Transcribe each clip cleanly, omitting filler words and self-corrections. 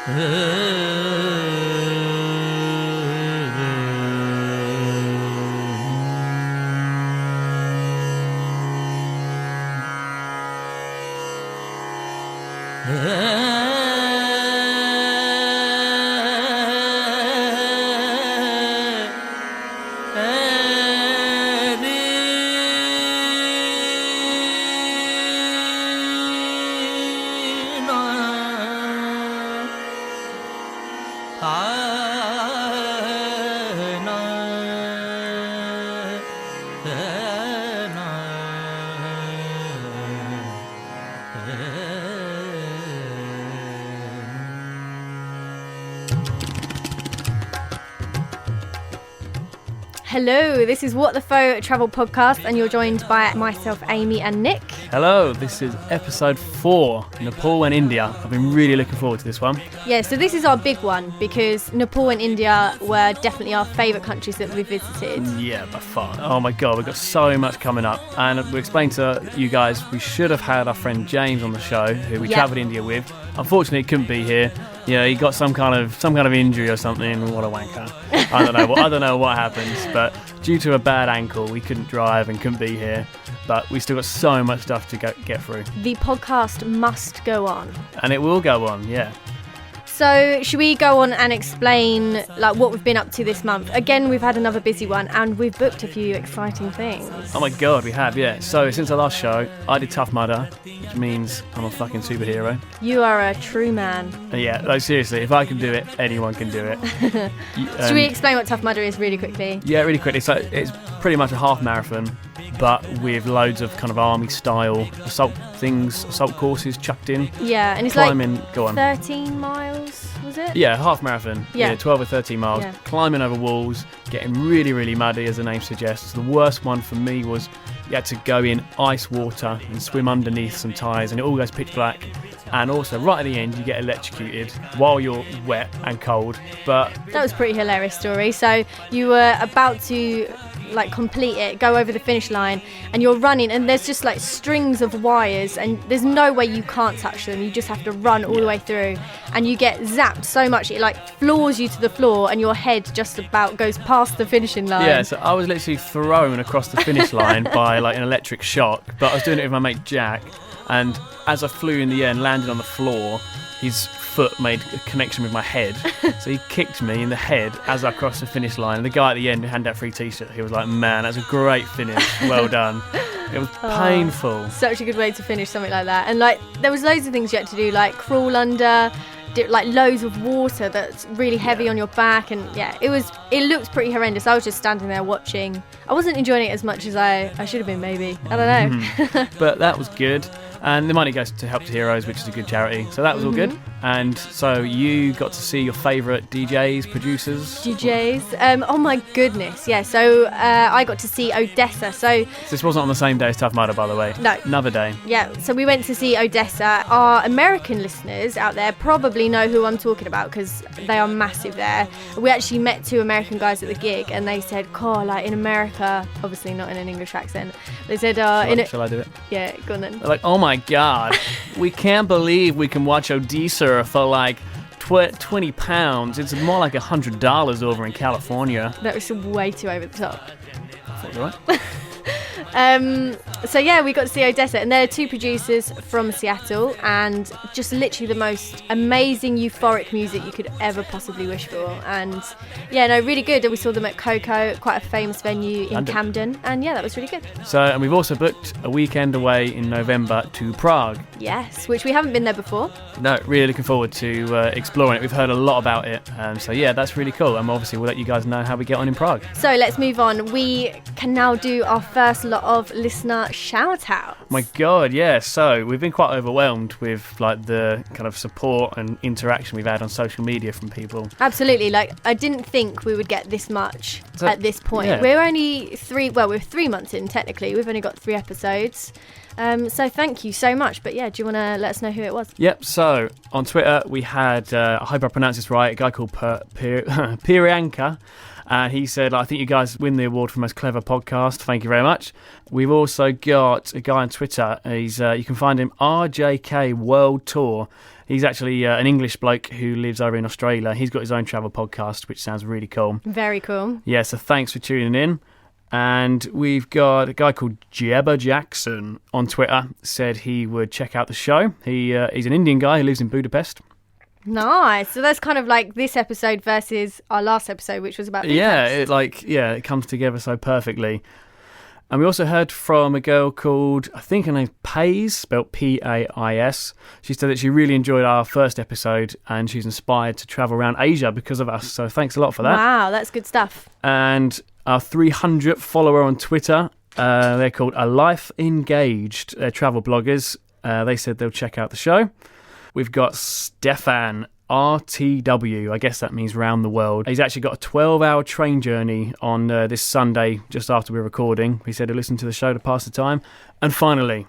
Hello, this is What the Faux Travel Podcast, and you're joined by myself, Amy, and Nick. Hello, this is episode 4, Nepal and India. I've been really looking forward to this one. Yeah, so this is our big one because Nepal and India were definitely our favourite countries that we visited. Yeah, by far. Oh my God, we've got so much coming up. And we explained to you guys we should have had our friend James on the show, who we travelled India with. Unfortunately, he couldn't be here. Yeah, he got some kind of injury or something. What a wanker. I don't know what happened, but due to a bad ankle, we couldn't drive and couldn't be here. But we still got so much stuff to get through. The podcast must go on. And it will go on, yeah. So should we go on and explain what we've been up to this month? Again, we've had another busy one and we've booked a few exciting things. Oh my God, we have, yeah. So since our last show, I did Tough Mudder, which means I'm a fucking superhero. You are a true man. Yeah, like seriously, if I can do it, anyone can do it. Should we explain what Tough Mudder is really quickly? Yeah, really quickly. So it's pretty much a half marathon, but with loads of kind of army style assault courses chucked in. Yeah, and it's climbing, go on. 13 miles, was it? Yeah, half marathon. Yeah, 12 or 13 miles. Yeah. Climbing over walls, getting really, really muddy, as the name suggests. The worst one for me was you had to go in ice water and swim underneath some tyres, and it all goes pitch black. And also, right at the end, you get electrocuted while you're wet and cold. But that was a pretty hilarious story. So you were about to complete it, go over the finish line, and you're running, and there's just strings of wires, and there's no way you can't touch them. You just have to run all the way through, and you get zapped so much it floors you to the floor, and your head just about goes past the finishing line. Yeah, so I was literally thrown across the finish line by an electric shock, but I was doing it with my mate Jack, and as I flew in the air and landed on the floor, his foot made a connection with my head, so he kicked me in the head as I crossed the finish line. And the guy at the end who handed out free t-shirt, he was like, "Man, that's a great finish, well done." It was painful. Such a good way to finish something like that. And there was loads of things you had to do, like crawl under, loads of water that's really heavy on your back, and it looked pretty horrendous. I was just standing there watching. I wasn't enjoying it as much as I should have been, maybe. I don't know. But that was good. And the money goes to Help to Heroes, which is a good charity. So that was all good. And so you got to see your favourite DJs, producers? Oh my goodness, yeah. So I got to see Odessa. So this wasn't on the same day as Tough Mudder, by the way. No. Another day. Yeah, so we went to see Odessa. Our American listeners out there probably know who I'm talking about because they are massive there. We actually met 2 American guys at the gig, and they said, in America, obviously not in an English accent, they said... Shall I do it? Yeah, go on then. They're like, "Oh my God, we can't believe we can watch Odessa for £20. It's more like $100 over in California." That was way too over the top. I thought it was right. So yeah, we got to see Odessa, and there are 2 producers from Seattle, and just literally the most amazing euphoric music you could ever possibly wish for. And really good. We saw them at Coco, quite a famous venue in London. Camden, and that was really good. So, and we've also booked a weekend away in November to Prague. Yes, which we haven't been there before. No, really looking forward to exploring it. We've heard a lot about it, so that's really cool. And obviously we'll let you guys know how we get on in Prague. So let's move on. We can now do our first lot of listener shout-outs. My God, yeah. So we've been quite overwhelmed with the kind of support and interaction we've had on social media from people. Absolutely. I didn't think we would get this much at this point. Yeah. We're only we're 3 months in technically. We've only got 3 episodes. So thank you so much. But do you want to let us know who it was? Yep. So on Twitter we had, I hope I pronounce this right, a guy called Pirianka. And he said, I think you guys win the award for most clever podcast. Thank you very much. We've also got a guy on Twitter. He's you can find him RJK World Tour. He's actually an English bloke who lives over in Australia. He's got his own travel podcast, which sounds really cool. Very cool. Yeah, so thanks for tuning in. And we've got a guy called Jebba Jackson on Twitter, said he would check out the show. He's an Indian guy who lives in Budapest. Nice. So that's kind of like this episode versus our last episode, which was about Budapest. It comes together so perfectly. And we also heard from a girl called, I think her name's Pais, spelled Pais. She said that she really enjoyed our first episode and she's inspired to travel around Asia because of us. So thanks a lot for that. Wow, that's good stuff. And our 300th follower on Twitter, they're called A Life Engaged. They're travel bloggers. They said they'll check out the show. We've got Stefan RTW. I guess that means round the world. He's actually got a 12-hour train journey on this Sunday, just after we're recording. He said he'll listen to the show to pass the time. And finally,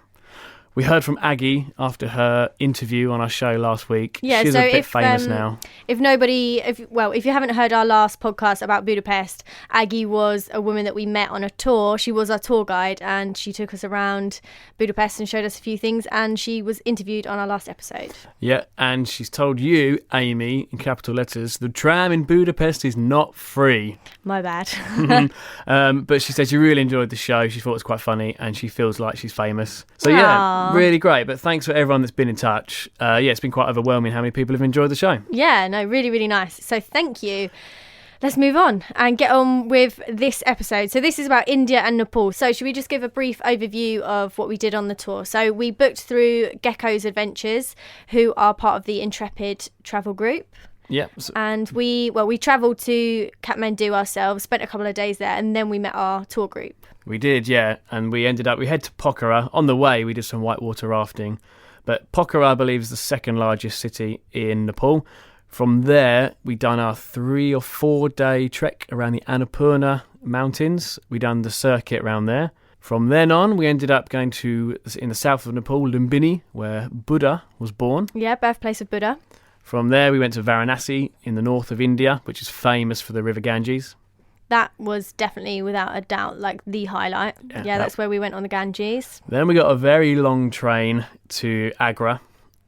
we heard from Aggie after her interview on our show last week. Yeah, she's so a bit famous now. If you haven't heard our last podcast about Budapest, Aggie was a woman that we met on a tour. She was our tour guide and she took us around Budapest and showed us a few things, and she was interviewed on our last episode. Yeah, and she's told you, Amy, in capital letters, the tram in Budapest is not free. My bad. But she said she really enjoyed the show. She thought it was quite funny and she feels like she's famous. So yeah. Really great, but thanks for everyone that's been in touch. It's been quite overwhelming how many people have enjoyed the show. Yeah, no, really, really nice. So thank you. Let's move on and get on with this episode. So this is about India and Nepal. So should we just give a brief overview of what we did on the tour? So we booked through Gecko's Adventures, who are part of the Intrepid travel group. Yeah. And we travelled to Kathmandu ourselves, spent a couple of days there, and then we met our tour group. We did, yeah. And we head to Pokhara. On the way, we did some whitewater rafting. But Pokhara, I believe, is the second largest city in Nepal. From there, we done our 3 or 4 day trek around the Annapurna mountains. We done the circuit around there. From then on, we ended up going to, in the south of Nepal, Lumbini, where Buddha was born. Yeah, birthplace of Buddha. From there, we went to Varanasi in the north of India, which is famous for the river Ganges. That was definitely, without a doubt, like the highlight. Yeah, that's where we went on the Ganges. Then we got a very long train to Agra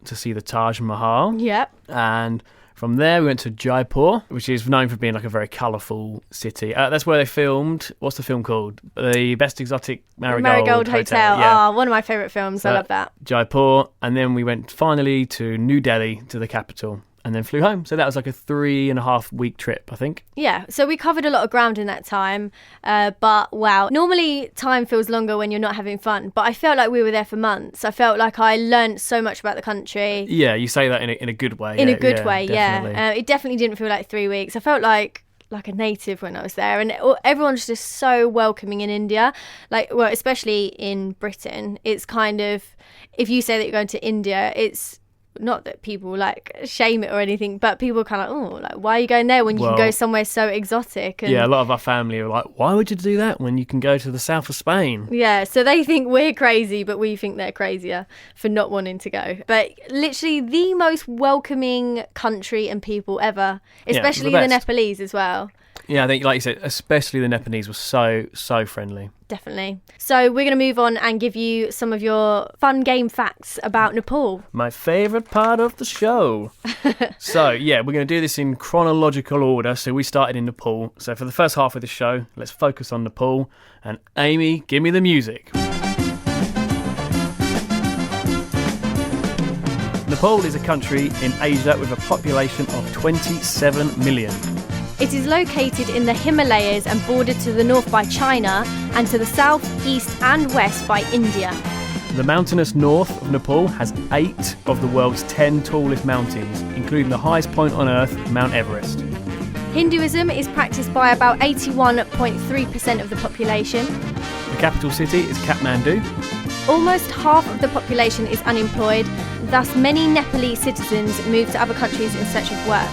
to see the Taj Mahal. Yep. And from there, we went to Jaipur, which is known for being like a very colourful city. That's where they filmed, what's the film called? The Best Exotic Marigold Hotel. Yeah. Oh, one of my favourite films. So, I love that. Jaipur. And then we went finally to New Delhi, to the capital. And then flew home. So that was like a 3.5 week trip, I think. Yeah, so we covered a lot of ground in that time. But wow, normally time feels longer when you're not having fun. But I felt like we were there for months. I felt like I learnt so much about the country. Yeah, you say that in a good way. In a good way, definitely. yeah. It definitely didn't feel like 3 weeks. I felt like a native when I was there. And everyone's just so welcoming in India. Especially in Britain. It's kind of, if you say that you're going to India, it's not that people shame it or anything, but people are kind of why are you going there when you can go somewhere so exotic? And yeah, a lot of our family are like, why would you do that when you can go to the south of Spain? Yeah, so they think we're crazy, but we think they're crazier for not wanting to go. But literally the most welcoming country and people ever, especially the Nepalese as well. Yeah, I think, like you said, especially the Nepalese were so friendly. Definitely. So we're going to move on and give you some of your fun game facts about Nepal. My favourite part of the show. So, yeah, we're going to do this in chronological order. So we started in Nepal. So for the first half of the show, let's focus on Nepal. And Amy, give me the music. Nepal is a country in Asia with a population of 27 million. It is located in the Himalayas and bordered to the north by China and to the south, east and west by India. The mountainous north of Nepal has 8 of the world's 10 tallest mountains, including the highest point on Earth, Mount Everest. Hinduism is practiced by about 81.3% of the population. The capital city is Kathmandu. Almost half of the population is unemployed, thus many Nepalese citizens move to other countries in search of work.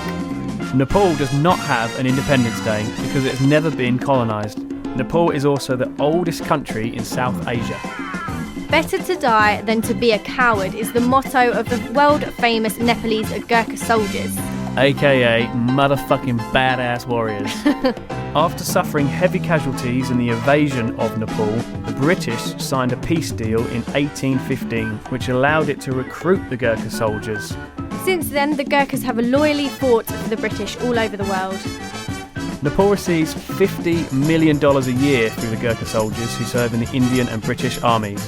Nepal does not have an Independence Day because it has never been colonised. Nepal is also the oldest country in South Asia. Better to die than to be a coward is the motto of the world-famous Nepalese Gurkha soldiers. AKA motherfucking badass warriors. After suffering heavy casualties in the invasion of Nepal, the British signed a peace deal in 1815, which allowed it to recruit the Gurkha soldiers. Since then, the Gurkhas have loyally fought for the British all over the world. Nepal receives $50 million a year through the Gurkha soldiers who serve in the Indian and British armies.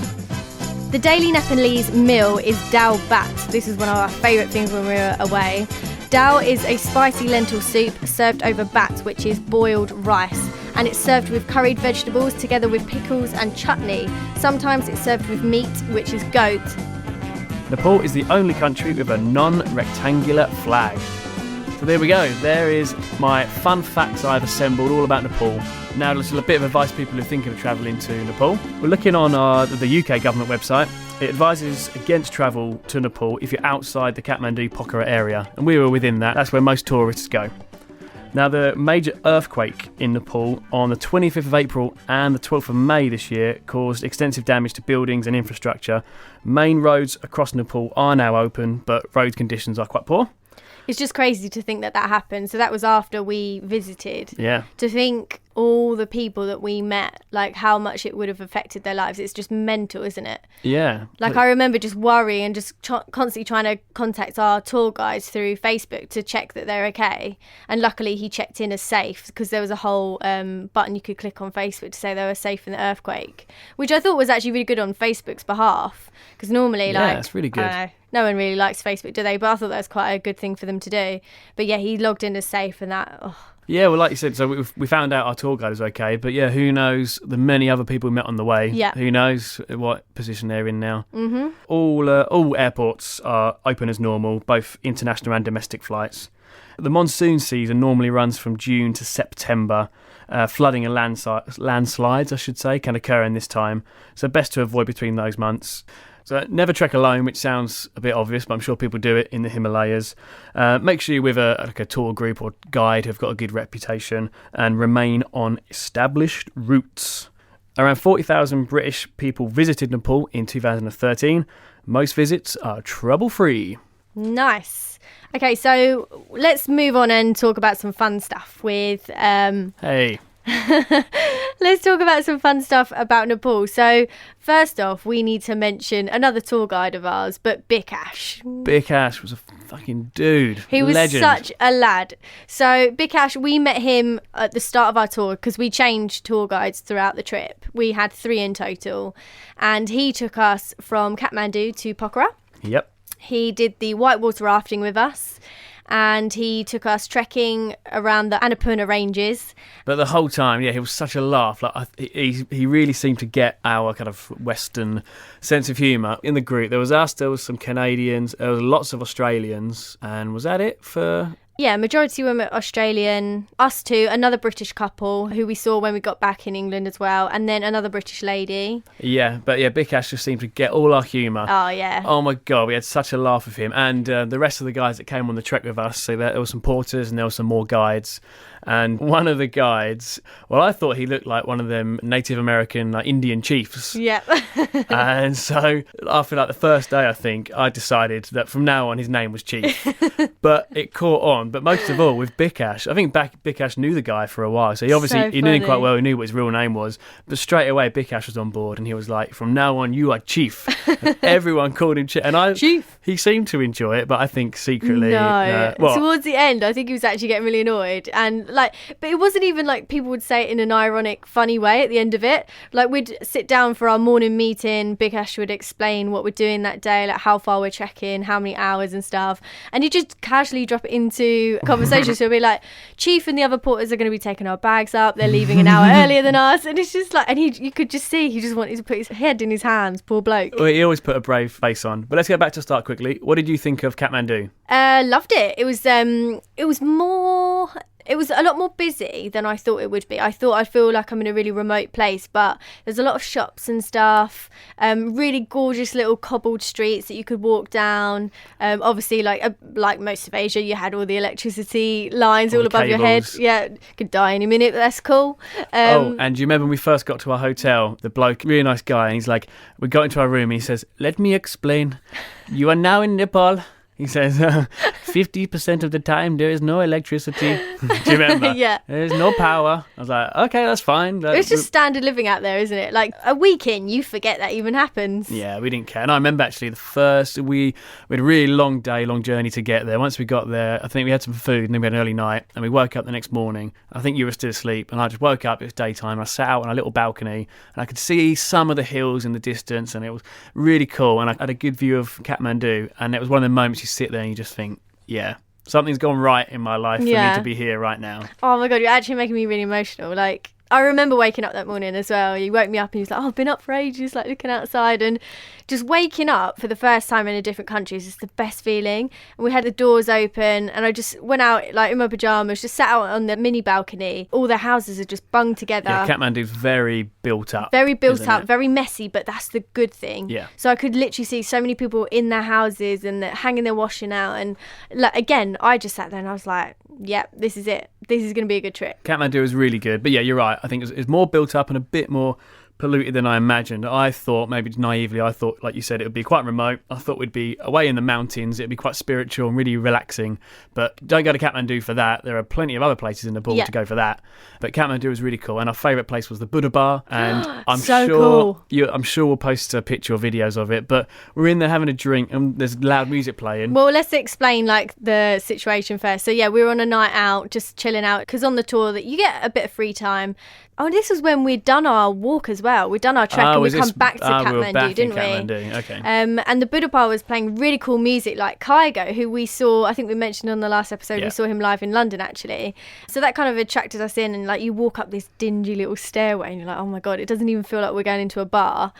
The daily Nepalese meal is dal bat. This is one of our favourite things when we were away. Dal is a spicy lentil soup served over bat, which is boiled rice, and it's served with curried vegetables together with pickles and chutney. Sometimes it's served with meat, which is goat. Nepal is the only country with a non-rectangular flag. So there we go, there is my fun facts I've assembled all about Nepal. Now just a bit of advice for people who think of travelling to Nepal. We're looking on the UK government website. It advises against travel to Nepal if you're outside the Kathmandu Pokhara area, and we were within that. That's where most tourists go. Now, the major earthquake in Nepal on the 25th of April and the 12th of May this year caused extensive damage to buildings and infrastructure. Main roads across Nepal are now open, but road conditions are quite poor. It's just crazy to think that happened. So that was after we visited. Yeah. To think all the people that we met, like how much it would have affected their lives. It's just mental, isn't it? Yeah. Like I remember just worrying and just constantly trying to contact our tour guides through Facebook to check that they're okay. And luckily he checked in as safe because there was a whole button you could click on Facebook to say they were safe in the earthquake, which I thought was actually really good on Facebook's behalf. Because normally, yeah, it's really good. I don't know, no one really likes Facebook, do they? But I thought that was quite a good thing for them to do. But yeah, he logged in as safe and that... Oh. Yeah, well, like you said, so we found out our tour guide was okay, but yeah, who knows the many other people we met on the way. Yeah. Who knows what position they're in now. Mm-hmm. All airports are open as normal, both international and domestic flights. The monsoon season normally runs from June to September. Flooding and landslides, I should say, can occur in this time, so best to avoid between those months. So never trek alone, which sounds a bit obvious, but I'm sure people do it in the Himalayas. Make sure you're with a tour group or guide who've got a good reputation and remain on established routes. Around 40,000 British people visited Nepal in 2013. Most visits are trouble-free. Nice. Okay, so let's move on and talk about some fun stuff with... Hey. Let's talk about some fun stuff about Nepal. So first off, we need to mention another tour guide of ours, but Bikash. Bikash was a fucking dude. He was Legend. such a lad. So Bikash, we met him at the start of our tour because we changed tour guides throughout the trip. We had 3 in total, and he took us from Kathmandu to Pokhara. Yep. He did the whitewater rafting with us, and he took us trekking around the Annapurna ranges. But the whole time, yeah, he was such a laugh. Like he really seemed to get our kind of Western sense of humour in the group. There was us, there was some Canadians, there was lots of Australians, and was that it for... Yeah, majority were Australian, us two, another British couple who we saw when we got back in England as well, and then another British lady. Yeah, but yeah, Bikash just seemed to get all our humour. Oh, yeah. Oh my God, we had such a laugh with him. And the rest of the guys that came on the trek with us, so there were some porters and there were some more guides. And one of the guides, well, I thought he looked like one of them Native American Indian chiefs. Yeah. And so after the first day, I think, I decided that from now on his name was Chief. But it caught on. But most of all, with Bikash, I think Bikash knew the guy for a while. So he knew him quite well. He knew what his real name was. But straight away, Bikash was on board and he was like, from now on, you are Chief. And everyone called him Chief. And Chief. He seemed to enjoy it, but I think secretly... No. Towards the end, I think he was actually getting really annoyed. And but it wasn't even like people would say it in an ironic, funny way at the end of it. Like we'd sit down for our morning meeting. Bikash would explain what we're doing that day, like how far we're trekking, how many hours and stuff. And he'd just casually drop it into conversation. So he'll be like, Chief and the other porters are going to be taking our bags up. They're leaving an hour earlier than us. And it's just like, and you could just see he just wanted to put his head in his hands. Poor bloke. Well, he always put a brave face on. But let's go back to start quickly. What did you think of Kathmandu? Loved it. It was a lot more busy than I thought it would be. I thought I'd feel like I'm in a really remote place, but there's a lot of shops and stuff, really gorgeous little cobbled streets that you could walk down. Obviously, like most of Asia, you had all the electricity lines all above your head. Yeah, could die any minute, but that's cool. And do you remember when we first got to our hotel, the bloke, really nice guy, and he's like, we got into our room and he says, let me explain. You are now in Nepal. He says, 50% of the time there is no electricity. Do you remember? Yeah. There's no power. I was like, okay, that's fine. It's just standard living out there, isn't it? Like a week in, you forget that even happens. Yeah, we didn't care. And I remember actually we had a really long day, long journey to get there. Once we got there, I think we had some food and then we had an early night and we woke up the next morning. I think you were still asleep and I just woke up, it was daytime. I sat out on a little balcony and I could see some of the hills in the distance and it was really cool. And I had a good view of Kathmandu and it was one of the moments you sit there and you just think, yeah, something's gone right in my life for me to be here right now. Oh my God, you're actually making me really emotional. Like, I remember waking up that morning as well. You woke me up and you was like, oh, I've been up for ages, like looking outside. And just waking up for the first time in a different country is just the best feeling. And we had the doors open and I just went out like in my pyjamas, just sat out on the mini balcony. All the houses are just bunged together. Yeah, Kathmandu's very built up. Very built up, very messy, but that's the good thing. Yeah. So I could literally see so many people in their houses and hanging their washing out. And like, again, I just sat there and I was like, yep, this is it. This is going to be a good trip. Kathmandu is really good. But yeah, you're right. I think it's more built up and a bit more polluted than I imagined. I thought, maybe naively, like you said, it would be quite remote. I thought we'd be away in the mountains. It'd be quite spiritual and really relaxing. But don't go to Kathmandu for that. There are plenty of other places in Nepal to go for that. But Kathmandu was really cool. And our favourite place was the Buddha Bar. And I'm sure we'll post a picture or videos of it. But we're in there having a drink and there's loud music playing. Well, let's explain like the situation first. So yeah, we were on a night out, just chilling out. Because on the tour that you get a bit of free time. Oh, this was when we'd done our walk as well. We'd done our trek and we'd come back to Kathmandu, didn't we? Kathmandu. Okay. And the Buddha Bar was playing really cool music like Kygo, who we saw, I think we mentioned on the last episode, we saw him live in London actually. So that kind of attracted us in and like you walk up this dingy little stairway and you're like, oh my God, it doesn't even feel like we're going into a bar.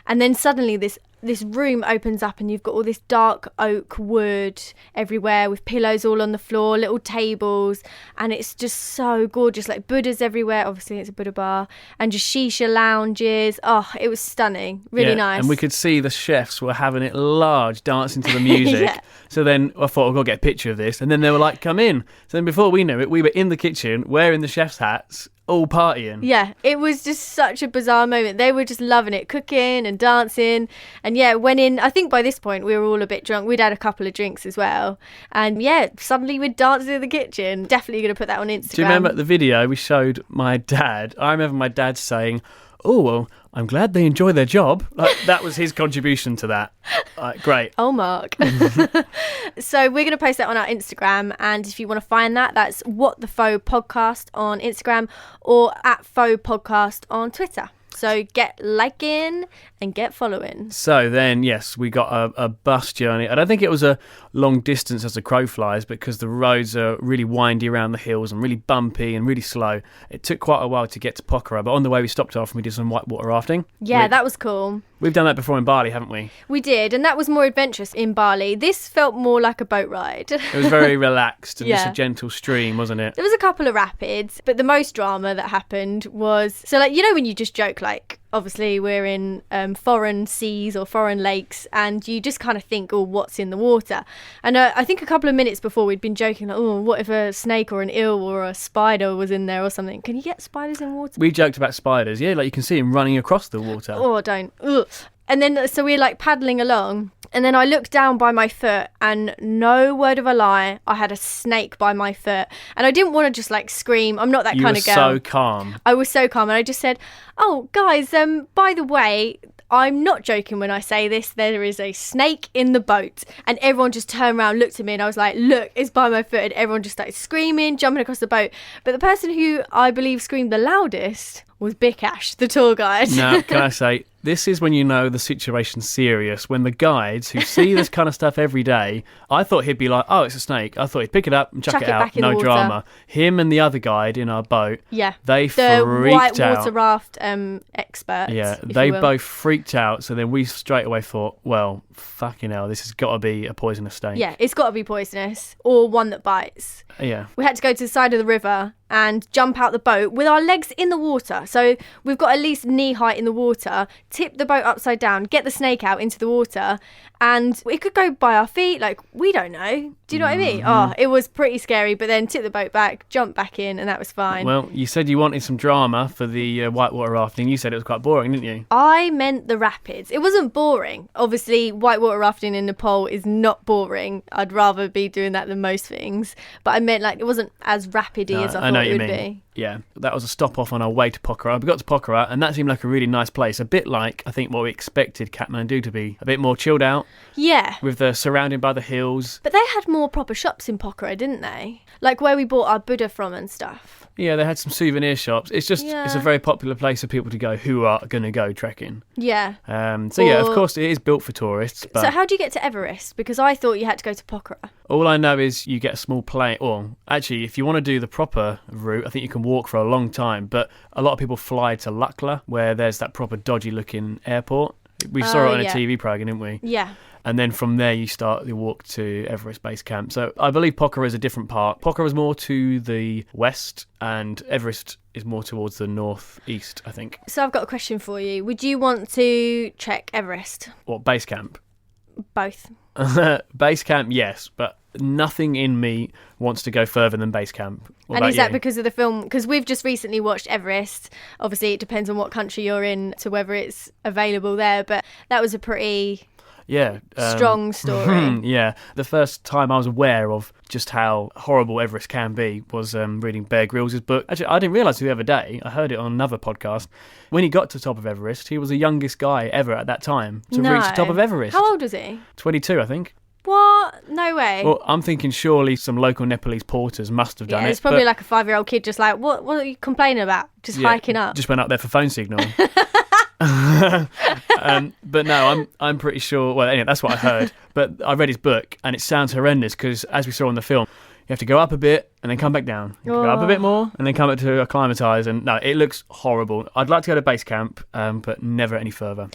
And then suddenly this room opens up and you've got all this dark oak wood everywhere with pillows all on the floor, little tables, and it's just so gorgeous, like Buddhas everywhere. Obviously it's a Buddha bar, and just shisha lounges. Oh, it was stunning, really nice. And we could see the chefs were having it large, dancing to the music. So then I thought, I've got to get a picture of this, and then they were like, come in. So then before we knew it, we were in the kitchen wearing the chef's hats, all partying. Yeah, it was just such a bizarre moment. They were just loving it, cooking and dancing. And yeah, went in, I think by this point we were all a bit drunk. We'd had a couple of drinks as well. And yeah, suddenly we'd danced in the kitchen. Definitely going to put that on Instagram. Do you remember the video we showed my dad? I remember my dad saying, oh, well, I'm glad they enjoy their job. Like, that was his contribution to that. Great. Oh, Mark. So we're going to post that on our Instagram. And if you want to find that, that's What the Faux Podcast on Instagram or @Faux Podcast on Twitter. So get liking and get following. So then, yes, we got a bus journey. I don't think it was a long distance as the crow flies because the roads are really windy around the hills and really bumpy and really slow. It took quite a while to get to Pokhara, but on the way we stopped off and we did some whitewater rafting. Yeah, that was cool. We've done that before in Bali, haven't we? We did, and that was more adventurous in Bali. This felt more like a boat ride. It was very relaxed and just a gentle stream, wasn't it? There was a couple of rapids, but the most drama that happened was... So, like, you know when you just joke, like, obviously we're in foreign seas or foreign lakes and you just kind of think, oh, what's in the water? And I think a couple of minutes before we'd been joking, like, oh, what if a snake or an eel or a spider was in there or something? Can you get spiders in water? We joked about spiders, yeah, like you can see them running across the water. Oh, don't. Ugh. And then, so we're like paddling along. And then I looked down by my foot and no word of a lie, I had a snake by my foot. And I didn't want to just like scream. I'm not that kind of girl. You were so calm. I was so calm. And I just said, oh, guys, by the way, I'm not joking when I say this. There is a snake in the boat. And everyone just turned around, looked at me and I was like, look, it's by my foot. And everyone just started screaming, jumping across the boat. But the person who I believe screamed the loudest was Bikash, the tour guide. Now, can I say, this is when you know the situation's serious. When the guides who see this kind of stuff every day, I thought he'd be like, oh, it's a snake. I thought he'd pick it up and chuck it out. No drama. Him and the other guide in our boat, they freaked out. The whitewater raft expert. Yeah, they both freaked out. So then we straight away thought, well, fucking hell, this has got to be a poisonous snake. Yeah, it's got to be poisonous or one that bites. Yeah. We had to go to the side of the river and jump out the boat with our legs in the water. So we've got at least knee height in the water, tip the boat upside down, get the snake out into the water, and it could go by our feet. Like, we don't know. Do you know what I mean? Oh, it was pretty scary, but then tip the boat back, jump back in, and that was fine. Well, you said you wanted some drama for the whitewater rafting. You said it was quite boring, didn't you? I meant the rapids. It wasn't boring. Obviously, whitewater rafting in Nepal is not boring. I'd rather be doing that than most things. But I meant, like, it wasn't as rapidy as I thought it would be. Yeah, that was a stop off on our way to Pokhara. We got to Pokhara, and that seemed like a really nice place. A bit like, I think, what we expected Kathmandu to be. A bit more chilled out. Yeah. With the surrounded by the hills. But they had more proper shops in Pokhara, didn't they? Like where we bought our Buddha from and stuff. Yeah, they had some souvenir shops. It's just, it's a very popular place for people to go who are going to go trekking. Yeah. Yeah, of course, it is built for tourists. But so how do you get to Everest? Because I thought you had to go to Pokhara. All I know is you get a small plane. Or actually, if you want to do the proper route, I think you can walk for a long time. But a lot of people fly to Lukla, where there's that proper dodgy-looking airport. We saw it on a TV programme, didn't we? Yeah. And then from there, you start the walk to Everest Base Camp. So I believe Pokhara is a different part. Pokhara is more to the west, and Everest is more towards the northeast, I think. So I've got a question for you. Would you want to trek Everest? What, base camp? Both. Base camp, yes, but nothing in me wants to go further than base camp. What and is that you? because of the film? Because we've just recently watched Everest. Obviously, it depends on what country you're in to whether it's available there, but that was a pretty... strong story. Yeah. The first time I was aware of just how horrible Everest can be was reading Bear Grylls' book. Actually, I didn't realise the other day, I heard it on another podcast, when he got to the top of Everest, he was the youngest guy ever at that time to reach the top of Everest. How old was he? 22, I think. What? No way. Well, I'm thinking surely some local Nepalese porters must have done it. It's probably like a 5-year-old kid just like, what are you complaining about? Just hiking up. Just went up there for phone signal. But no, I'm pretty sure. Well, anyway, that's what I heard. But I read his book, and it sounds horrendous because, as we saw in the film, you have to go up a bit and then come back down. You have to go up a bit more and then come back to acclimatise. And no, it looks horrible. I'd like to go to base camp, but never any further.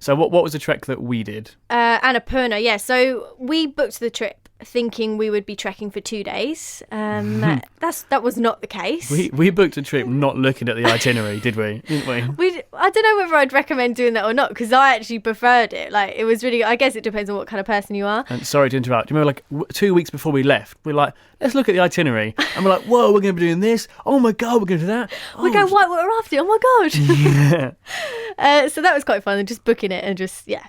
So what was the trek that we did? Annapurna, yeah. So we booked the trip thinking we would be trekking for 2 days. That was not the case. We booked a trip not looking at the itinerary, did we? Didn't we? I don't know whether I'd recommend doing that or not, because I actually preferred it. Like, it was really, I guess it depends on what kind of person you are. And sorry to interrupt. Do you remember, like, 2 weeks before we left, we're like, let's look at the itinerary. And we're like, whoa, we're going to be doing this. Oh my God, we're going to do that. We're going whitewater rafting. Oh my God. Yeah. So that was quite fun, and just booking it and just, yeah.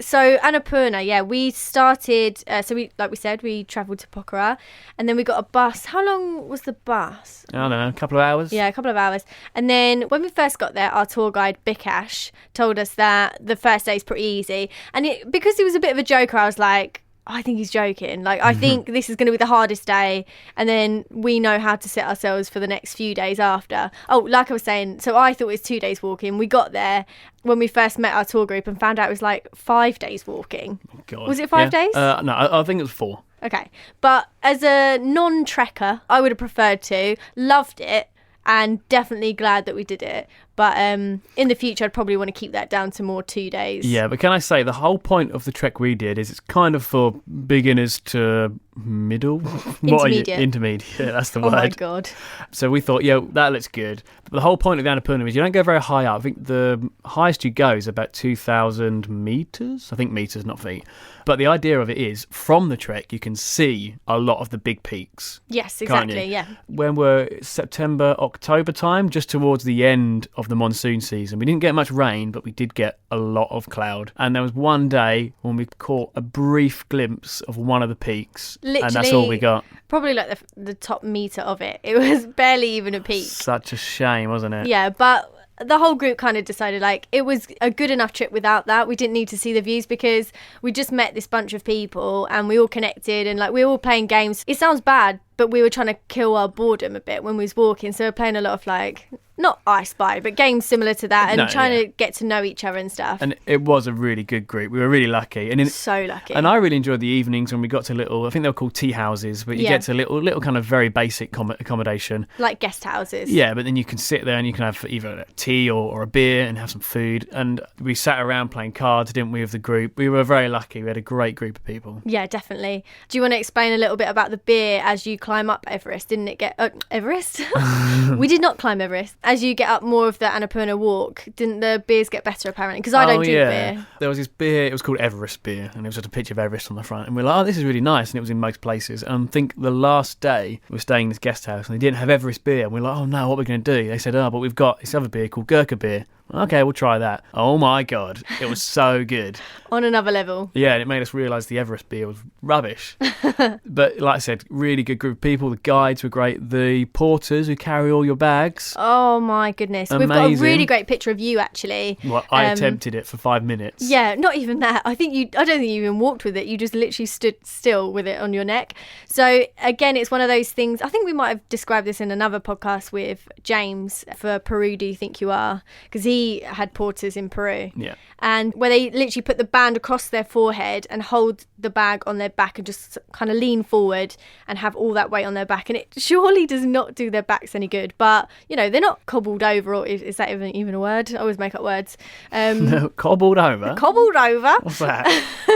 So Annapurna, yeah, we started, like we said, we travelled to Pokhara, and then we got a bus. How long was the bus? I don't know, a couple of hours? Yeah, a couple of hours. And then when we first got there, our tour guide, Bikash, told us that the first day is pretty easy. And because he was a bit of a joker, I was like, I think he's joking. Like, I think this is going to be the hardest day, and then we know how to set ourselves for the next few days after. Oh, like I was saying, so I thought it was 2 days walking. We got there when we first met our tour group and found out it was like 5 days walking. Oh, God. Was it 5 days? No, I think it was 4. Okay. But as a non-trekker, I would have preferred to. Loved it. And definitely glad that we did it. But in the future, I'd probably want to keep that down to more 2 days. Yeah, but can I say, the whole point of the trek we did is it's kind of for beginners to middle? Intermediate. Intermediate, yeah, that's the word. Oh my God. So we thought, yeah, that looks good. But the whole point of the Annapurna is you don't go very high up. I think the highest you go is about 2,000 metres. I think metres, not feet. But the idea of it is, from the trek, you can see a lot of the big peaks. Yes, exactly, yeah. When we're September, October time, just towards the end of the monsoon season, we didn't get much rain, but we did get a lot of cloud. And there was one day when we caught a brief glimpse of one of the peaks. Literally, and that's all we got. Probably like the top metre of it. It was barely even a peak. Such a shame, wasn't it? Yeah, but the whole group kind of decided like it was a good enough trip without that. We didn't need to see the views because we just met this bunch of people and we all connected and like we were all playing games. It sounds bad, but we were trying to kill our boredom a bit when we was walking. So we were playing a lot of like not I Spy, but games similar to that, and No, trying yeah. to get to know each other and stuff. And it was a really good group. We were really lucky. So lucky. And I really enjoyed the evenings when we got to I think they were called tea houses, but you get to little kind of very basic accommodation. Like guest houses. Yeah, but then you can sit there and you can have either a tea or a beer and have some food. And we sat around playing cards, didn't we, with the group? We were very lucky. We had a great group of people. Yeah, definitely. Do you want to explain a little bit about the beer as you climb up Everest? Didn't it get... Everest? We did not climb Everest. As you get up more of the Annapurna walk, didn't the beers get better apparently? Because I don't drink beer. There was this beer, it was called Everest beer, and it was just a picture of Everest on the front. And we were like, oh, this is really nice. And it was in most places. And I think the last day, we were staying in this guest house and they didn't have Everest beer. And we were like, oh no, what are we going to do? They said, but we've got this other beer called Gurkha beer. Okay, we'll try that. Oh my God, it was so good. On another level. Yeah, and it made us realise the Everest beer was rubbish. But like I said, really good group of people. The guides were great. The porters who carry all your bags. Oh my goodness. Amazing. We've got a really great picture of you actually. Well, I attempted it for 5 minutes. Yeah, not even that. I don't think you even walked with it. You just literally stood still with it on your neck. So again, it's one of those things. I think we might have described this in another podcast with James for Peru Do You Think You Are? Because he had porters in Peru. Yeah. And where they literally put the band across their forehead and hold the bag on their back and just kind of lean forward and have all that weight on their back. And it surely does not do their backs any good. But, you know, they're not cobbled over. Or is that even a word? I always make up words. Cobbled over? Cobbled over? What's that? You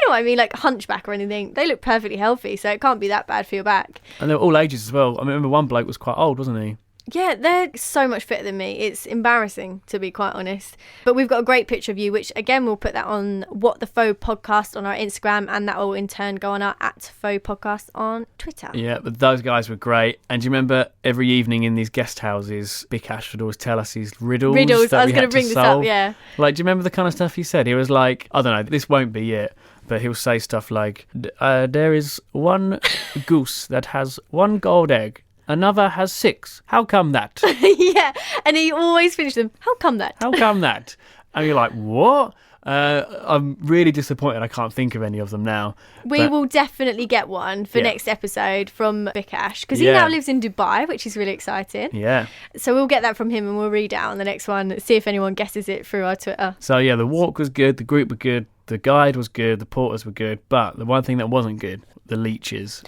know what I mean? Like hunchback or anything. They look perfectly healthy, so it can't be that bad for your back. And they were all ages as well. I remember one bloke was quite old, wasn't he? Yeah, they're so much fitter than me. It's embarrassing, to be quite honest. But we've got a great picture of you, which again, we'll put that on What the Faux podcast on our Instagram, and that will in turn go on our @Faux podcast on Twitter. Yeah, but those guys were great. And do you remember every evening in these guest houses, Bikash would always tell us these riddles. Riddles, that I was going to bring this up, yeah. Like, do you remember the kind of stuff he said? He was like, I don't know, this won't be it. But he'll say stuff like, there is one goose that has one gold egg. Another has 6. How come that? Yeah, and he always finished them. How come that? How come that? And you're like, what? I'm really disappointed I can't think of any of them now. We will definitely get one for next episode from Bikash, because he now lives in Dubai, which is really exciting. Yeah. So we'll get that from him and we'll read it out on the next one, see if anyone guesses it through our Twitter. So yeah, the walk was good, the group were good, the guide was good, the porters were good, but the one thing that wasn't good, the leeches.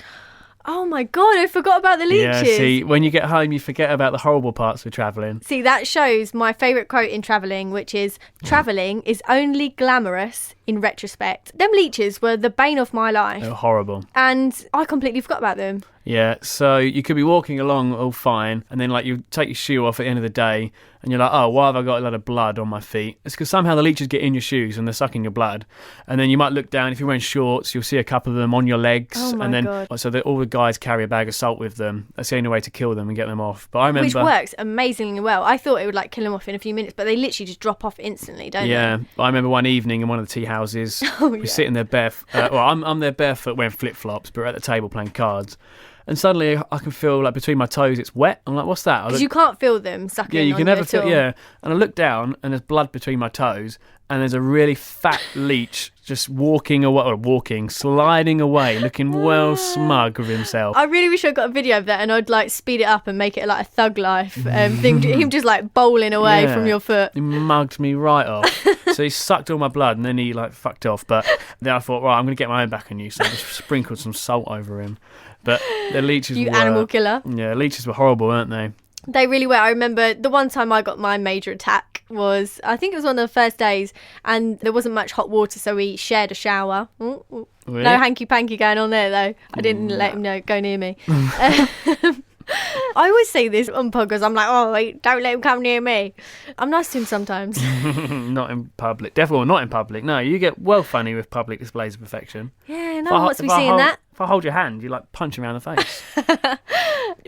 Oh my God, I forgot about the leeches. Yeah, see, when you get home, you forget about the horrible parts of travelling. See, that shows my favourite quote in travelling, which is, travelling is only glamorous in retrospect. Them leeches were the bane of my life. They were horrible. And I completely forgot about them. Yeah, so you could be walking along all fine, and then like you take your shoe off at the end of the day, and you're like, oh, why have I got a lot of blood on my feet? It's because somehow the leeches get in your shoes and they're sucking your blood. And then you might look down, if you're wearing shorts, you'll see a couple of them on your legs. Oh my and then God. So all the guys carry a bag of salt with them. That's the only way to kill them and get them off. But I remember, which works amazingly well. I thought it would like kill them off in a few minutes, but they literally just drop off instantly, don't they? Yeah, I remember one evening in one of the tea houses, we're sitting there barefoot. I'm there barefoot wearing flip-flops, but we're at the table playing cards. And suddenly I can feel like between my toes it's wet. I'm like, what's that? Because you can't feel them sucking. Yeah, you on can you never at feel. all. Yeah, and I look down and there's blood between my toes, and there's a really fat leech just sliding away, looking well smug of himself. I really wish I got a video of that, and I'd like speed it up and make it like a Thug Life thing. Him just like bowling away from your foot. He mugged me right off. So he sucked all my blood, and then he like fucked off. But then I thought, right, I'm going to get my own back on you. So I just sprinkled some salt over him. But the leeches You animal killer. Yeah, leeches were horrible, weren't they? They really were. I remember the one time I got my major attack was, I think it was one of the first days, and there wasn't much hot water, so we shared a shower. Ooh. Really? No hanky-panky going on there, though. I didn't let him go near me. I always say this on podcasts. I'm like, oh, wait, don't let him come near me. I'm nice to him sometimes. Not in public. Definitely not in public. No, you get well funny with public displays of affection. Yeah, no one wants to be seeing that. If I hold your hand, you like punch him around the face.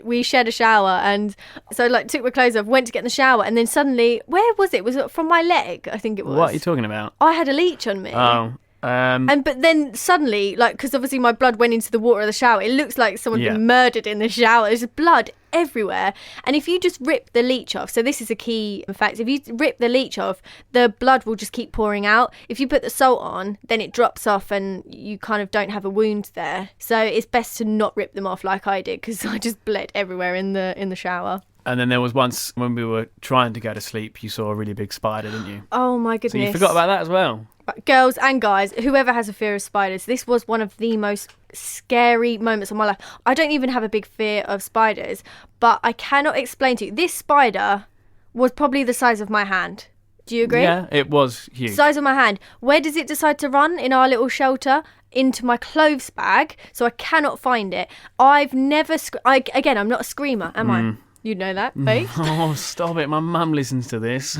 We shared a shower, and so like took my clothes off, went to get in the shower, and then suddenly, where was it? Was it from my leg? I think it was. What are you talking about? I had a leech on me. Oh. But then suddenly, like, because obviously my blood went into the water of the shower, it looks like someone been murdered in the shower. There's blood everywhere. And if you just rip the leech off, so this is a key fact, if you rip the leech off, the blood will just keep pouring out. If you put the salt on, then it drops off and you kind of don't have a wound there. So it's best to not rip them off like I did, because I just bled everywhere in the shower. And then there was once when we were trying to go to sleep, you saw a really big spider, didn't you? Oh my goodness. So you forgot about that as well. Girls and guys, whoever has a fear of spiders, this was one of the most scary moments of my life. I don't even have a big fear of spiders, but I cannot explain to you. This spider was probably the size of my hand. Do you agree? Yeah, it was huge. Size of my hand. Where does it decide to run in our little shelter? Into my clothes bag, so I cannot find it. I've never... Again, I'm not a screamer, am I? You'd know that, Faith. Oh, stop it. My mum listens to this.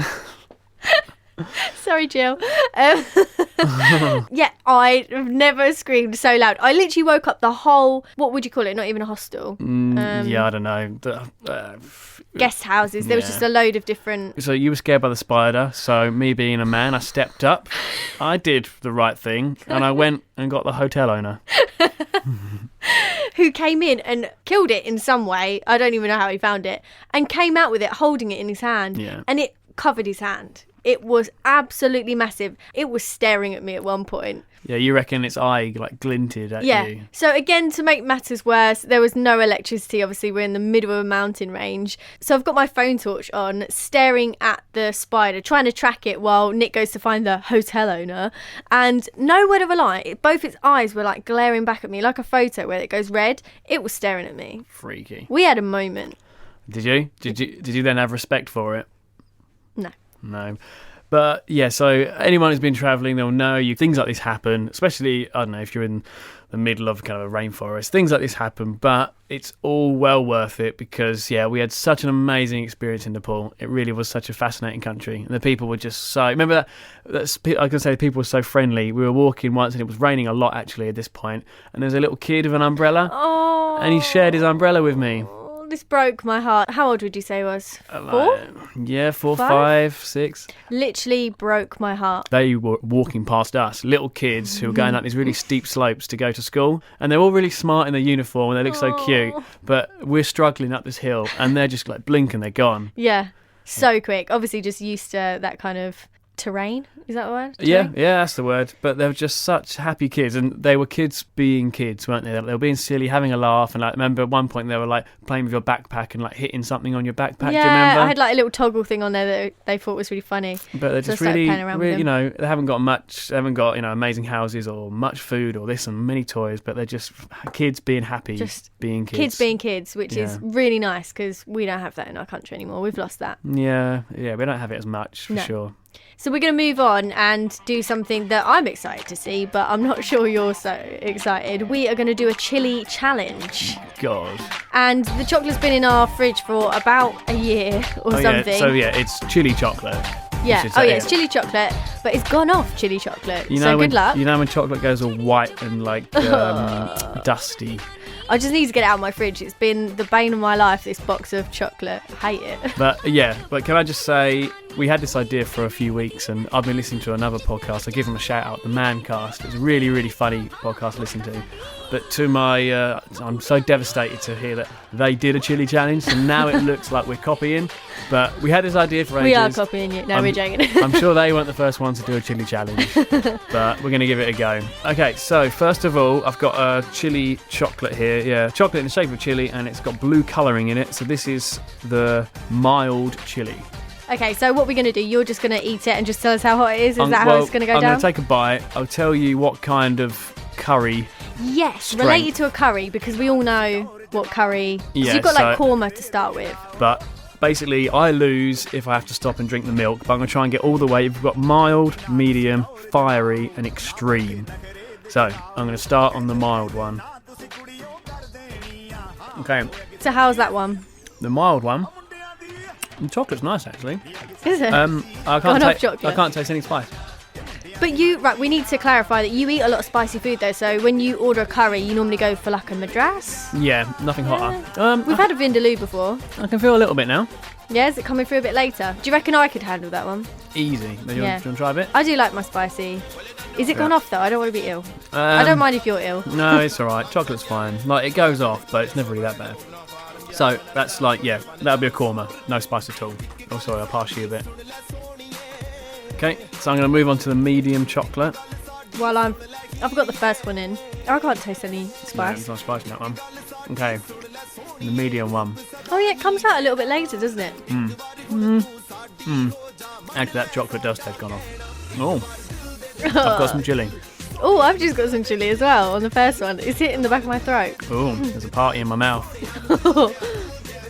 Sorry, Jill. Yeah, I've never screamed so loud. I literally woke up the whole, what would you call it? Not even a hostel. Yeah, I don't know. Guest houses. There was just a load of different... So you were scared by the spider. So me being a man, I stepped up. I did the right thing. And I went and got the hotel owner. Who came in and killed it in some way. I don't even know how he found it. And came out with it, holding it in his hand. Yeah. And it covered his hand. It was absolutely massive. It was staring at me at one point. Yeah, you reckon its eye like glinted at you. So again, to make matters worse, there was no electricity. Obviously, we're in the middle of a mountain range. So I've got my phone torch on, staring at the spider, trying to track it while Nick goes to find the hotel owner. And no word of a lie, both its eyes were like glaring back at me like a photo where it goes red. It was staring at me. Freaky. We had a moment. Did you? Did you then have respect for it? No. But yeah, so anyone who's been travelling, they'll know things like this happen, especially, I don't know, if you're in the middle of kind of a rainforest, things like this happen, but it's all well worth it because, yeah, we had such an amazing experience in Nepal. It really was such a fascinating country. And the people were just so, remember that I can say people were so friendly. We were walking once and it was raining a lot actually at this point, and there was a little kid with an umbrella and he shared his umbrella with me. This broke my heart. How old would you say he was? 4? Yeah, 4, 5, 6. Literally broke my heart. They were walking past us, little kids who were going up these really steep slopes to go to school. And they're all really smart in their uniform and they look so cute. But we're struggling up this hill and they're just like blink and they're gone. Yeah, so quick. Obviously just used to that kind of terrain. Is that the word? Terrain? Yeah, that's the word. But they were just such happy kids, and they were kids being kids, weren't they? They were being silly, having a laugh, and like remember at one point they were like playing with your backpack and like hitting something on your backpack. Yeah, do you remember? I had like a little toggle thing on there that they thought was really funny. But they're just really, you know, they haven't got much. They haven't got, you know, amazing houses or much food or this and many toys. But they're just kids being happy, just being kids. Kids being kids, which is really nice because we don't have that in our country anymore. We've lost that. Yeah, we don't have it as much for sure. So we're going to move on and do something that I'm excited to see, but I'm not sure you're so excited. We are going to do a chili challenge. God. And the chocolate's been in our fridge for about a year or something. Yeah. So yeah, it's chili chocolate. Yeah. It's chili chocolate, but it's gone off chili chocolate. You know, so good luck. You know when chocolate goes all white and like dusty. I just need to get it out of my fridge. It's been the bane of my life, this box of chocolate. I hate it. But can I just say, we had this idea for a few weeks and I've been listening to another podcast. I give them a shout out, the Mancast. It's a really, really funny podcast to listen to. But to my, I'm so devastated to hear that they did a chili challenge, so now it looks like we're copying. But we had this idea for ages. We are copying you. No, we're joking. I'm sure they weren't the first ones to do a chili challenge, but we're going to give it a go. Okay, so first of all, I've got a chili chocolate here. Yeah, chocolate in the shape of chili, and it's got blue colouring in it. So this is the mild chili. Okay, so what we're going to do, you're just going to eat it and just tell us how hot it is? Is that how it's going to go down? I'm going to take a bite. I'll tell you what kind of curry. Yes, related to a curry, because we all know what curry... Yeah, you've got like korma to start with. But basically, I lose if I have to stop and drink the milk, but I'm going to try and get all the way. We've got mild, medium, fiery and extreme. So, I'm going to start on the mild one. Okay. So how's that one? The mild one? The chocolate's nice, actually. Is it? I can't taste any spice. But we need to clarify that you eat a lot of spicy food though, so when you order a curry, you normally go for like a madras? Yeah, nothing hotter. We've had a vindaloo before. I can feel a little bit now. Yeah, is it coming through a bit later? Do you reckon I could handle that one? Easy. Do you want to try a bit? I do like my spicy. Is it gone off though? I don't want to be ill. I don't mind if you're ill. No, it's alright. Chocolate's fine. Like, it goes off, but it's never really that bad. So, that's like, that'll be a korma. No spice at all. Oh, sorry, I'll pass you a bit. Okay, so I'm going to move on to the medium chocolate. Well, I've got the first one in. I can't taste any spice. No, there's no spice in that one. Okay, the medium one. Oh yeah, it comes out a little bit later, doesn't it? Actually, that chocolate does taste gone off. Oh, I've got some chili. Oh, I've just got some chili as well on the first one. It's hitting the back of my throat. Oh, there's a party in my mouth.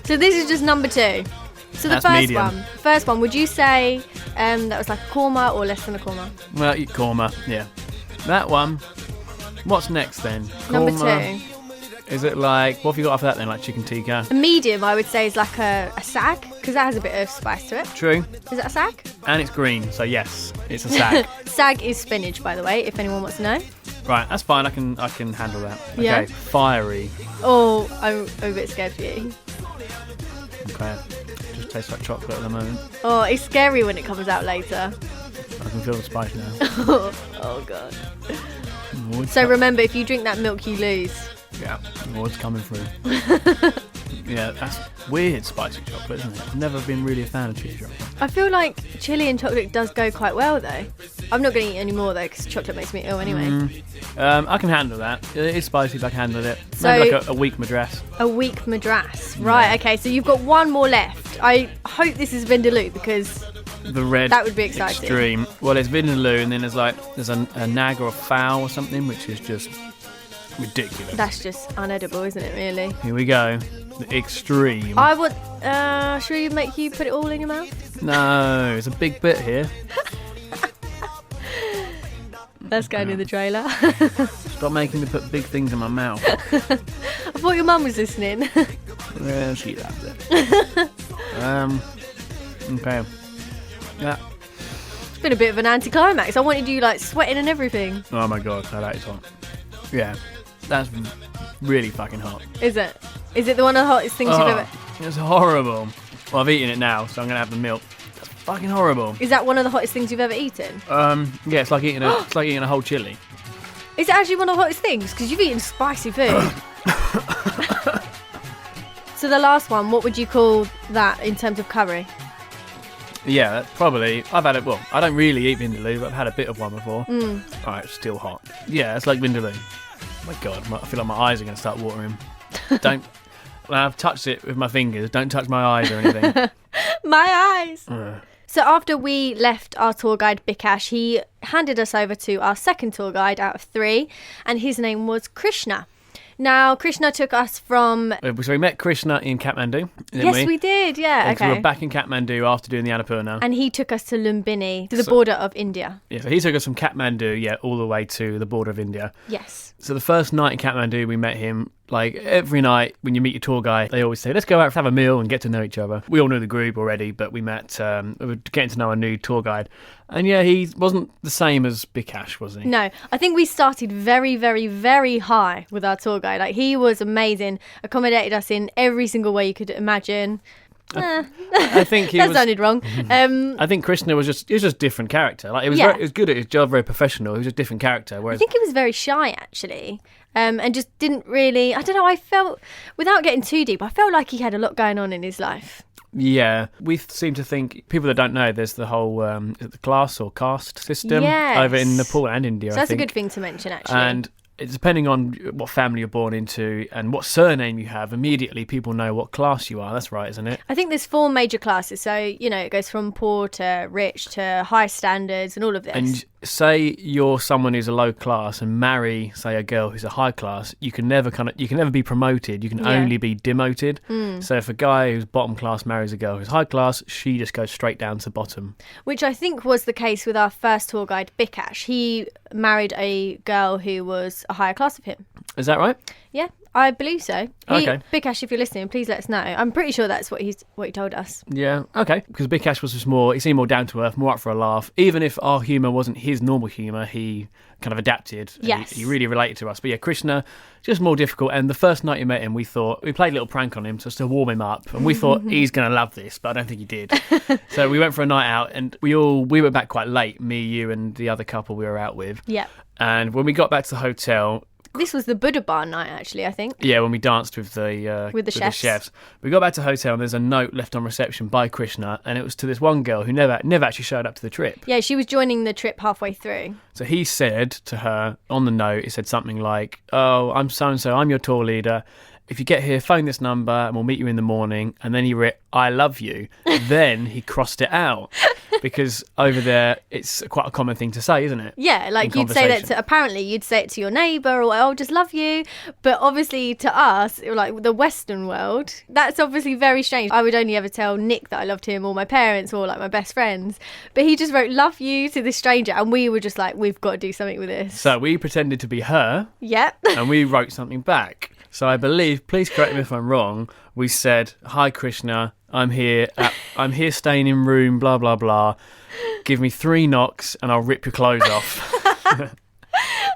So this is just number 2. So the That's medium. first one, would you say that was like a korma or less than a korma? Well, korma, yeah. That one. What's next then? Number Korma. 2. Is it like, what have you got after that then? Like chicken tikka? A medium, I would say, is like a sag, because that has a bit of spice to it. True. Is that a sag? And it's green, so yes, it's a sag. Sag is spinach, by the way, if anyone wants to know. Right, that's fine. I can handle that. Okay, Yeah. fiery. Oh, I'm a bit scared for you. Okay, just tastes like chocolate at the moment. Oh, it's scary when it comes out later. I can feel the spice now. Oh god. Oh, So remember, if you drink that milk, you lose. yeah, oh, it's coming through. Yeah, that's weird spicy chocolate, isn't it? I've never been really a fan of chili chocolate. I feel like chili and chocolate does go quite well though. I'm not going to eat any more though, because chocolate makes me ill anyway. I can handle that. It is spicy, but I can handle it. So- Maybe like a weak madras. A weak madras. Right, okay, so you've got one more left. I hope this is vindaloo, because The red That would be exciting. extreme. Well, there's vindaloo, and then there's a nag or a fowl or something, which is just ridiculous. that's just unedible, isn't it, really? Here we go. The extreme. I would... should we make you put it all in your mouth? No, it's a big bit here. That's going in the trailer. Stop making me put big things in my mouth. I thought your mum was listening. Yeah, she loved it. Okay. Yeah. It's been a bit of an anticlimax. I wanted you like sweating and everything. Oh my god, that is hot. Yeah, that's really fucking hot. Is it? Is it the one of the hottest things you've ever... It's horrible. Well, I've eaten it now, so I'm gonna have the milk. That's fucking horrible. Is that one of the hottest things you've ever eaten? Yeah, it's like eating a whole chili. Is it actually one of the hottest things? Because you've eaten spicy food. So the last one, what would you call that in terms of curry? Yeah, that's probably. I've had it. Well, I don't really eat vindaloo, but I've had a bit of one before. Alright, it's still hot. Yeah, it's like vindaloo. Oh my god, I feel like my eyes are going to start watering. Don't. When I've touched it with my fingers, don't touch my eyes or anything. My eyes! So after we left our tour guide Bikash, he handed us over to our second tour guide out of 3, and his name was Chrishna. Now, Chrishna took us from... So we met Krishna in Kathmandu, didn't Yes, we did, yeah, So we okay. were back in Kathmandu after doing the Annapurna. And he took us to Lumbini, to the border of India. Yeah, so he took us from Kathmandu, all the way to the border of India. Yes. So the first night in Kathmandu, we met him. Like every night when you meet your tour guide, they always say, let's go out, have a meal and get to know each other. We all knew the group already, but we met, we were getting to know a new tour guide. And yeah, he wasn't the same as Bikash, was he? No, I think we started very, very, very high with our tour guide. Like, he was amazing, accommodated us in every single way you could imagine. I think That sounded wrong. I think Krishna was just different character. Like it was, Yeah. it was good at his job, very professional. He was a different character. I Whereas think he was very shy, actually, and just didn't really... I don't know, I felt, without getting too deep, I felt like he had a lot going on in his life. yeah, we seem to think people that don't know. There's the whole the class or caste system Yes. over in Nepal and India. So I that's a think. good thing to mention, actually. And it's depending on what family you're born into and what surname you have, immediately people know what class you are. That's right, isn't it? I think there's 4 major classes. So, you know, it goes from poor to rich to high standards and all of this. And say you're someone who's a low class and marry, say, a girl who's a high class, you can never be promoted. You can Yeah. only be demoted. So if a guy who's bottom class marries a girl who's high class, she just goes straight down to bottom. Which I think was the case with our first tour guide, Bikash. He married a girl who was a higher class of him. Is that right? Yeah, I believe so. Okay. Bikash, if you're listening, please let us know. I'm pretty sure that's what he told us. Yeah, okay. Because Bikash was just he seemed more down to earth, more up for a laugh. Even if our humour wasn't his normal humour, he kind of adapted. And Yes. He really related to us. But yeah, Krishna, just more difficult. And the first night you met him, we played a little prank on him just to warm him up. And we thought he's going to love this, but I don't think he did. So we went for a night out and we went back quite late, me, you and the other couple we were out with. Yeah. And when we got back to the hotel... This was the Buddha bar night, actually, I think. Yeah, when we danced with the chefs. We got back to the hotel and there's a note left on reception by Krishna, and it was to this one girl who never actually showed up to the trip. Yeah, she was joining the trip halfway through. So he said to her on the note, it said something like, "Oh, I'm so-and-so, I'm your tour leader. if you get here, phone this number and we'll meet you in the morning. And then he wrote, I love you. Then he crossed it out because over there, it's quite a common thing to say, isn't it? Yeah, like you'd say that apparently you'd say it to your neighbour or, oh, just love you. But obviously to us, like the Western world, that's obviously very strange. I would only ever tell Nick that I loved him or my parents or like my best friends. But he just wrote love you to this stranger and we were just like, we've got to do something with this. So we pretended to be her. Yep. And we wrote something back. So I believe, please correct me if I'm wrong, we said, hi Krishna, I'm here staying in room, blah, blah, blah. Give me 3 knocks and I'll rip your clothes off.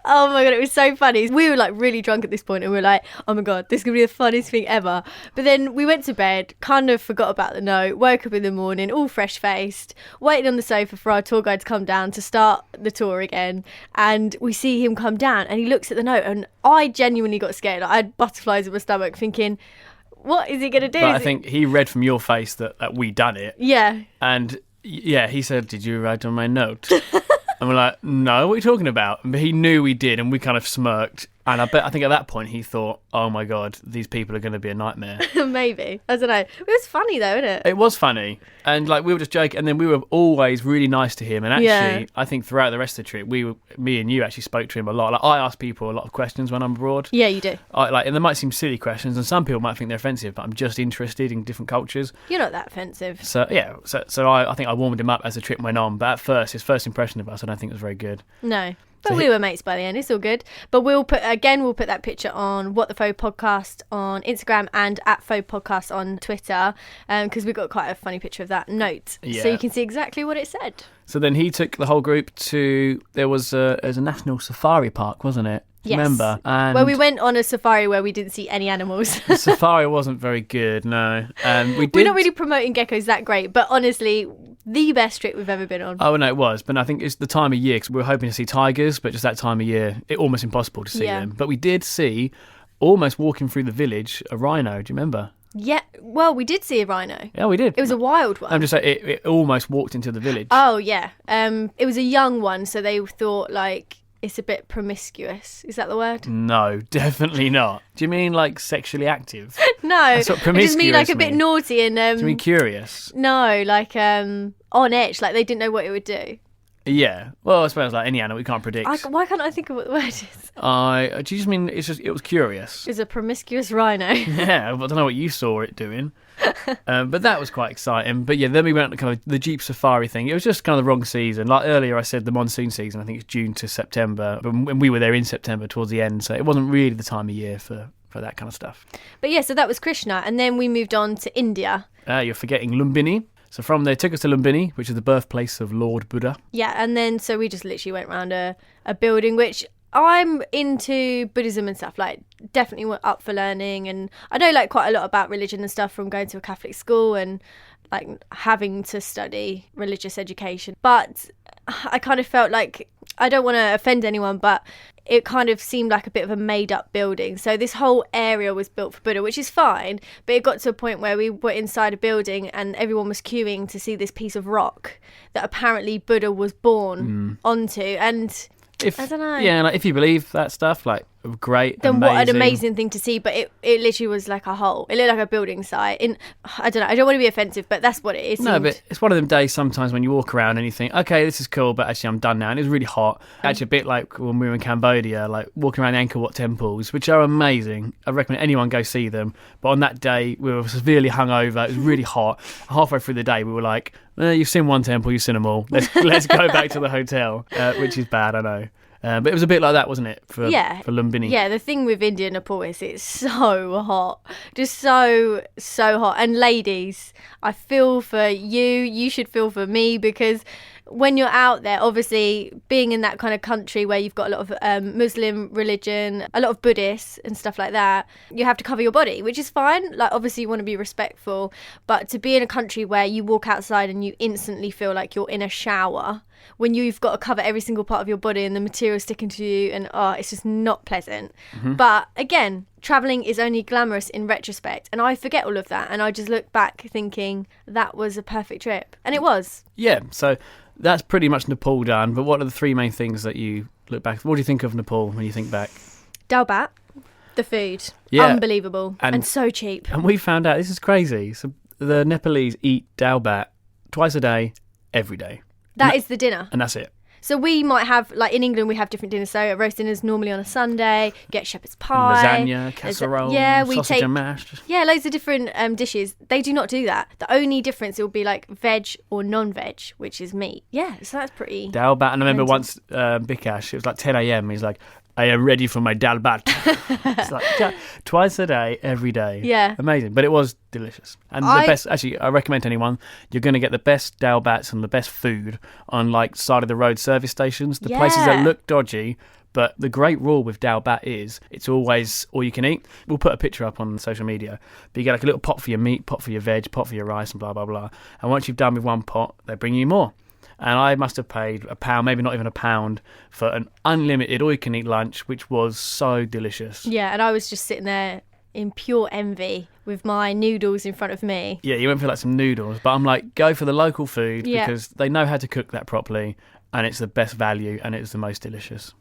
Oh my God, it was so funny. We were like really drunk at this point and we were like, oh my God, this is going to be the funniest thing ever. But then we went to bed, kind of forgot about the note, woke up in the morning, all fresh-faced, waiting on the sofa for our tour guide to come down to start the tour again. And we see him come down and he looks at the note and I genuinely got scared. Like, I had butterflies in my stomach thinking, what is he going to do? But I think he read from your face that we done it. Yeah. And yeah, he said, did you write on my note? And we're like, no, what are you talking about? But he knew we did, and we kind of smirked. And I think at that point he thought, oh my God, these people are going to be a nightmare. Maybe. I don't know. It was funny though, wasn't it? It was funny. And like we were just joking, and then we were always really nice to him. And actually, I think throughout the rest of the trip, me and you actually spoke to him a lot. Like I ask people a lot of questions when I'm abroad. Yeah, you do. And they might seem silly questions, and some people might think they're offensive, but I'm just interested in different cultures. You're not that offensive. So yeah, so I think I warmed him up as the trip went on. But at first, his first impression of us, I don't think was very good. No. But we were mates by the end. It's all good. But we'll put that picture on What the Faux Podcast on Instagram and at Faux Podcast on Twitter, because we got quite a funny picture of that note, so you can see exactly what it said. So then he took the whole group to there was a national safari park, wasn't it? Yes. Remember? And well, we went on a safari where we didn't see any animals. The safari wasn't very good, no. We're not really promoting geckos that great, but honestly, the best trip we've ever been on. Oh, no, it was. But I think it's the time of year, because we were hoping to see tigers, but just that time of year, it's almost impossible to see them. But we did see, almost walking through the village, a rhino. Do you remember? Yeah, well, we did see a rhino. Yeah, we did. It was a wild one. I'm just saying, it almost walked into the village. Oh, yeah. It was a young one, so they thought, like, it's a bit promiscuous. Is that the word? No, definitely not. Do you mean like sexually active? No, That's what promiscuous I just mean like a bit naughty and. Do you mean curious? No, like on edge, like they didn't know what it would do. Yeah, well, I suppose like any animal, we can't predict. Why can't I think of what the word is? Do you just mean it was curious? It's a promiscuous rhino. Yeah, I don't know what you saw it doing. But that was quite exciting. But yeah, then we went on kind of the Jeep Safari thing. It was just kind of the wrong season. Like earlier I said the monsoon season, I think it's June to September. But when we were there in September towards the end, so it wasn't really the time of year for that kind of stuff. But yeah, so that was Krishna. And then we moved on to India. You're forgetting Lumbini. So from there, took us to Lumbini, which is the birthplace of Lord Buddha. Yeah, and then so we just literally went around a building, which I'm into Buddhism and stuff, like definitely up for learning. And I know like quite a lot about religion and stuff from going to a Catholic school and like having to study religious education. But I kind of felt like, I don't want to offend anyone, but it kind of seemed like a bit of a made-up building. So this whole area was built for Buddha, which is fine, but it got to a point where we were inside a building and everyone was queuing to see this piece of rock that apparently Buddha was born onto. And I don't know. Yeah, like if you believe that stuff, like great, then amazing. What an amazing thing to see. But it literally was like a hole. It looked like a building site. I don't know. I don't want to be offensive, but that's what it is. No, but it's one of them days sometimes when you walk around and you think, okay, this is cool, but actually I'm done now. And it was really hot. Actually, a bit like when we were in Cambodia, like walking around the Angkor Wat temples, which are amazing. I recommend anyone go see them. But on that day, we were severely hungover. It was really hot. Halfway through the day, we were like, you've seen one temple, you've seen them all. Let's go back to the hotel, which is bad, I know. But it was a bit like that, wasn't it, for Lumbini? Yeah, the thing with India and Nepal is it's so hot. Just so hot. And ladies, I feel for you. You should feel for me, because when you're out there, obviously, being in that kind of country where you've got a lot of Muslim religion, a lot of Buddhists and stuff like that, you have to cover your body, which is fine. Like, obviously, you want to be respectful. But to be in a country where you walk outside and you instantly feel like you're in a shower, when you've got to cover every single part of your body and the material sticking to you, and it's just not pleasant. Mm-hmm. But again, travelling is only glamorous in retrospect, and I forget all of that, and I just look back thinking that was a perfect trip, and it was. Yeah, so that's pretty much Nepal done. But what are the three main things that you look back? What do you think of Nepal when you think back? Dal Bat. The food. Yeah. Unbelievable. And so cheap. And we found out, this is crazy, so the Nepalese eat dal bhat twice a day, every day. That is the dinner. And that's it. So we might have, like in England, we have different dinners. So a roast dinner's normally on a Sunday. Get shepherd's pie. Lasagna, casserole, sausage and mash. Yeah, loads of different dishes. They do not do that. The only difference, it will be like veg or non-veg, which is meat. Yeah, so that's pretty... Dal bhat. And I remember once, Bikash, it was like 10 a.m. He's like, I am ready for my dal bhat. It's like twice a day, every day. Yeah. Amazing. But it was delicious. And the best, actually, I recommend to anyone, you're going to get the best dal bhats and the best food on like side of the road service stations. The places that look dodgy. But the great rule with dal bhat is it's always all you can eat. We'll put a picture up on social media. But you get like a little pot for your meat, pot for your veg, pot for your rice and blah, blah, blah. And once you've done with one pot, they bring you more. And I must have paid £1, maybe not even £1, for an unlimited all-you-can-eat lunch, which was so delicious. Yeah, and I was just sitting there in pure envy with my noodles in front of me. Yeah, you went for like some noodles, but I'm like, go for the local food because they know how to cook that properly, and it's the best value, and it's the most delicious.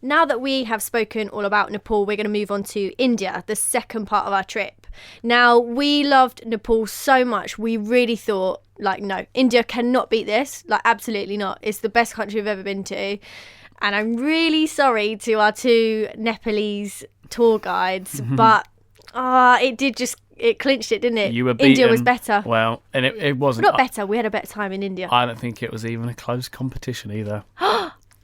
Now that we have spoken all about Nepal, we're going to move on to India, the second part of our trip. Now, we loved Nepal so much, we really thought, like, no, India cannot beat this. Like, absolutely not. It's the best country we've ever been to. And I'm really sorry to our two Nepalese tour guides, but it clinched it, didn't it? You were beaten. India was better. Well, and it wasn't. Not better, we had a better time in India. I don't think it was even a close competition either.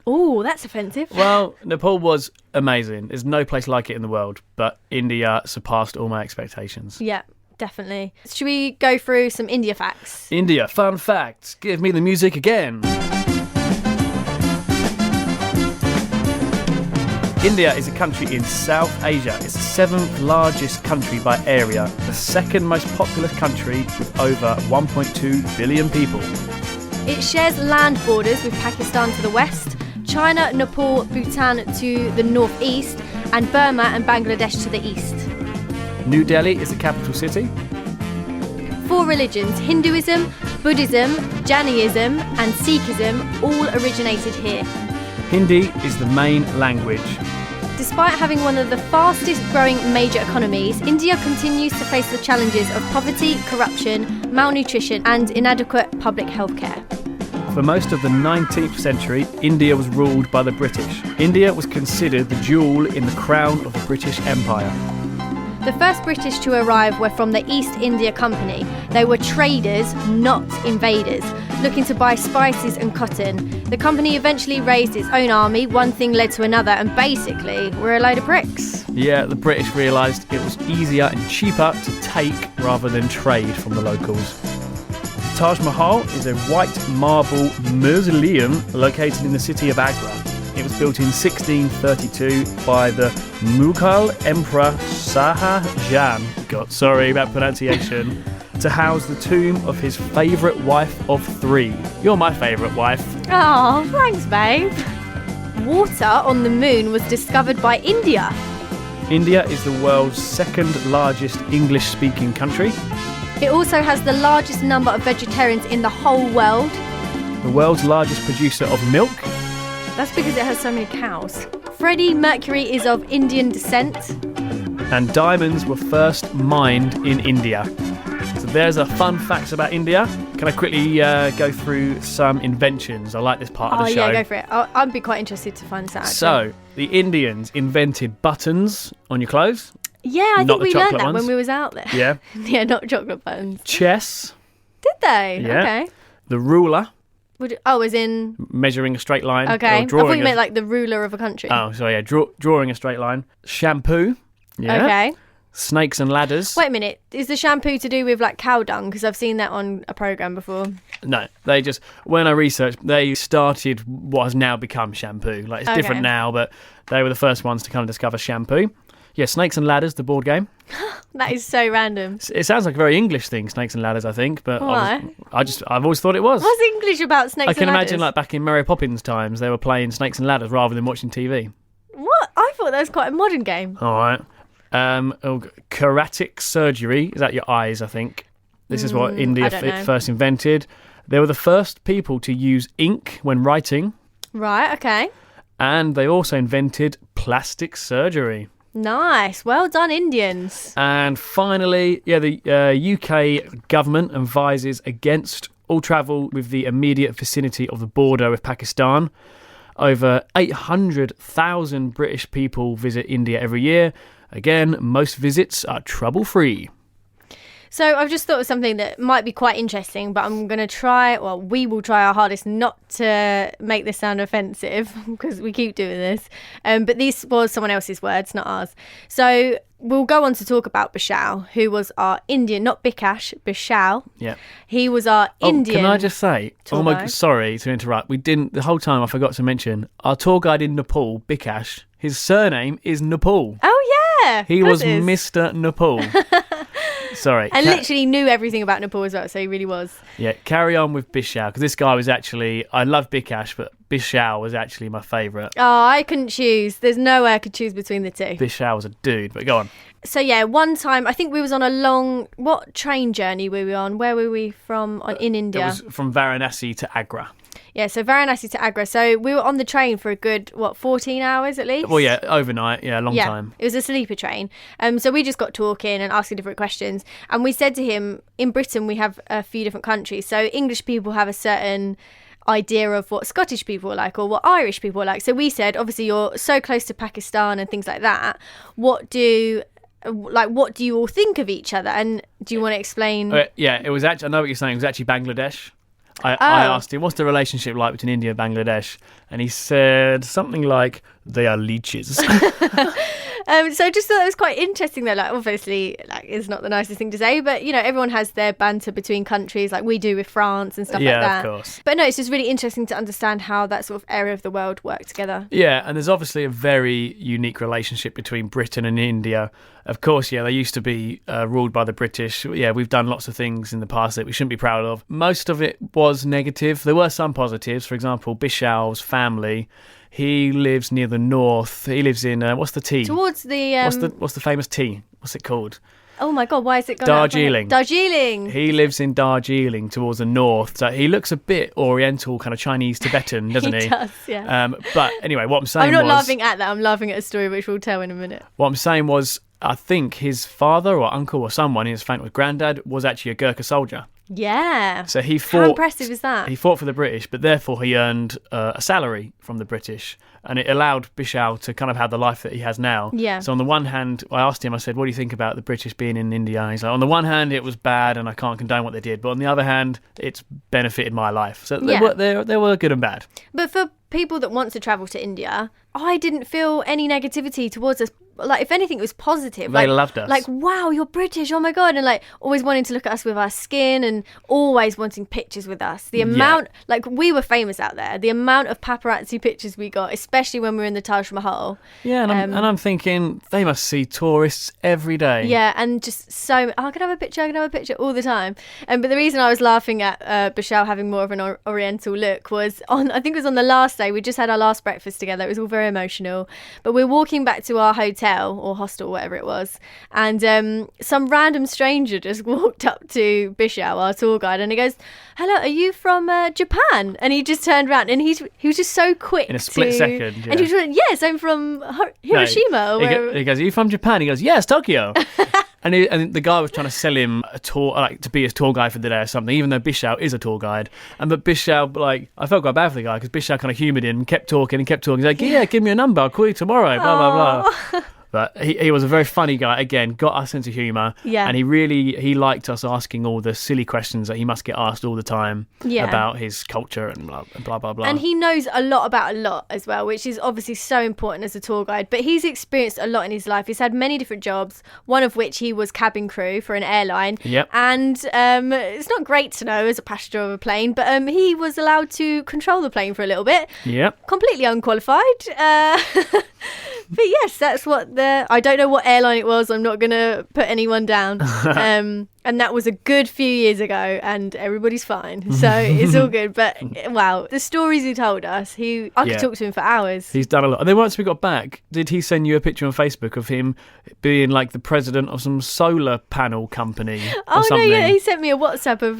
Oh, that's offensive. Well, Nepal was amazing. There's no place like it in the world, but India surpassed all my expectations. Yeah, definitely. Should we go through some India facts? India, fun facts. Give me the music again. India is a country in South Asia. It's the 7th largest country by area, the second most populous country with over 1.2 billion people. It shares land borders with Pakistan to the west, China, Nepal, Bhutan to the northeast, and Burma and Bangladesh to the east. New Delhi is the capital city. 4 religions, Hinduism, Buddhism, Jainism and Sikhism all originated here. Hindi is the main language. Despite having one of the fastest growing major economies, India continues to face the challenges of poverty, corruption, malnutrition and inadequate public health care. For most of the 19th century, India was ruled by the British. India was considered the jewel in the crown of the British Empire. The first British to arrive were from the East India Company. They were traders, not invaders, looking to buy spices and cotton. The company eventually raised its own army, one thing led to another, and basically we're a load of pricks. Yeah, the British realised it was easier and cheaper to take rather than trade from the locals. Taj Mahal is a white marble mausoleum located in the city of Agra. It was built in 1632 by the Mughal Emperor Shah Jahan, sorry about pronunciation, to house the tomb of his favourite wife of 3. You're my favourite wife. Oh, thanks, babe. Water on the moon was discovered by India. India is the world's second largest English-speaking country. It also has the largest number of vegetarians in the whole world. The world's largest producer of milk. That's because it has so many cows. Freddie Mercury is of Indian descent. And diamonds were first mined in India. So there's a fun facts about India. Can I quickly go through some inventions? I like this part of the show. Oh yeah, go for it. I'd be quite interested to find this out. Actually. So, the Indians invented buttons on your clothes. Yeah, I think we learned that when we was out there. Yeah. Yeah, not chocolate buttons. Chess. Did they? Yeah. Okay. The ruler. As in... measuring a straight line. Okay. I thought you meant like the ruler of a country. Oh, so yeah, drawing a straight line. Shampoo. Yeah. Okay. Snakes and ladders. Wait a minute. Is the shampoo to do with like cow dung? Because I've seen that on a programme before. No, when I researched, they started what has now become shampoo. Like, it's different now, but they were the first ones to kind of discover shampoo. Yeah, Snakes and Ladders, the board game. That is so random. It sounds like a very English thing, Snakes and Ladders, I think, but why? I've always thought it was. What's English about Snakes and Ladders? I can imagine, like, back in Mary Poppins times, they were playing Snakes and Ladders rather than watching TV. What? I thought that was quite a modern game. All right. Keratic surgery. Is that your eyes, I think? This is what India first invented. They were the first people to use ink when writing. Right, okay. And they also invented plastic surgery. Nice. Well done, Indians. And finally, the UK government advises against all travel with the immediate vicinity of the border with Pakistan. Over 800,000 British people visit India every year. Again, most visits are trouble-free. So I've just thought of something that might be quite interesting, but I'm going to we will try our hardest not to make this sound offensive because we keep doing this. But this was someone else's words, not ours. So we'll go on to talk about Bishal, who was our Indian, not Bikash, Bishal. Yeah. He was our Indian. Can I just say, sorry to interrupt. The whole time I forgot to mention, our tour guide in Nepal, Bikash, his surname is Nepal. Oh, yeah. He was Mr. Nepal. Sorry. And literally knew everything about Nepal as well, so he really was. Yeah, carry on with Bishal, because this guy was actually, I love Bikash, but Bishal was actually my favourite. Oh, I couldn't choose. There's no way I could choose between the two. Bishal was a dude, but go on. So yeah, one time, I think we was on a long, what train journey were we on? Where were we from in India? It was from Varanasi to Agra. Yeah, so Varanasi to Agra. So we were on the train for a good, 14 hours at least? Well, yeah, overnight. Yeah, a long time. It was a sleeper train. So we just got talking and asking different questions. And we said to him, in Britain, we have a few different countries. So English people have a certain idea of what Scottish people are like or what Irish people are like. So we said, obviously, you're so close to Pakistan and things like that. What do you all think of each other? And do you want to explain? It was actually, I know what you're saying, it was actually Bangladesh. I asked him, what's the relationship like between India and Bangladesh? And he said something like, they are leeches. So I just thought it was quite interesting though. Like, obviously, it's not the nicest thing to say, but everyone has their banter between countries, like we do with France and stuff like that. Yeah, of course. But no, it's just really interesting to understand how that sort of area of the world work together. Yeah, and there's obviously a very unique relationship between Britain and India. Of course, they used to be ruled by the British. Yeah, we've done lots of things in the past that we shouldn't be proud of. Most of it was negative. There were some positives. For example, Bishal's family. He lives near the north. He lives in what's the tea? Towards the what's the famous tea? What's it called? Oh my God, why is it going Darjeeling. Darjeeling. He lives in Darjeeling towards the north. So he looks a bit Oriental, kind of Chinese Tibetan, doesn't he? He does, yeah. But anyway, what I'm saying I'm not laughing at that. I'm laughing at a story which we'll tell in a minute. What I'm saying was, I think his father or uncle or someone, his family, granddad, was actually a Gurkha soldier. Yeah. So he fought. How impressive is that? He fought for the British, but therefore he earned a salary from the British, and it allowed Bishal to kind of have the life that he has now. Yeah. So on the one hand, I asked him, I said, what do you think about the British being in India? And he's like, on the one hand, it was bad and I can't condone what they did, but on the other hand, it's benefited my life. So they were good and bad. But for people that want to travel to India, I didn't feel any negativity towards us. Like, if anything, it was positive. They loved us. Like, wow, you're British, oh my God. And always wanting to look at us with our skin and always wanting pictures with us. The amount, we were famous out there. The amount of paparazzi pictures we got, especially when we were in the Taj Mahal. Yeah, and I'm thinking, they must see tourists every day. Yeah, and just so, I can have a picture all the time. But the reason I was laughing at Bishal having more of an Oriental look was I think it was on the last day. We just had our last breakfast together. It was all very emotional. But we're walking back to our hotel or hostel, whatever it was, and some random stranger just walked up to Bishal, our tour guide, and he goes, hello, are you from Japan? And he just turned around and he was just so quick in a split second, and he just went, yes, I'm from Hiroshima. He goes, are you from Japan? He goes, yes, Tokyo. And the guy was trying to sell him a tour, to be his tour guide for the day or something, even though Bishal is a tour guide. But Bishal, I felt quite bad for the guy because Bishal kind of humoured him and kept talking. He's like, yeah, give me a number, I'll call you tomorrow, blah, blah, blah. But he was a very funny guy. Again, got our sense of humour. Yeah. And he liked us asking all the silly questions that he must get asked all the time about his culture and blah, blah, blah. And he knows a lot about a lot as well, which is obviously so important as a tour guide. But he's experienced a lot in his life. He's had many different jobs, one of which he was cabin crew for an airline. Yep. And it's not great to know as a passenger of a plane, but he was allowed to control the plane for a little bit. Yep. Completely unqualified. But yes, that's what I don't know what airline it was. I'm not going to put anyone down. And that was a good few years ago, and everybody's fine. So it's all good. But wow, the stories he told us, I could talk to him for hours. He's done a lot. And then once we got back, did he send you a picture on Facebook of him being like the president of some solar panel company or something? No, yeah, he sent me a WhatsApp of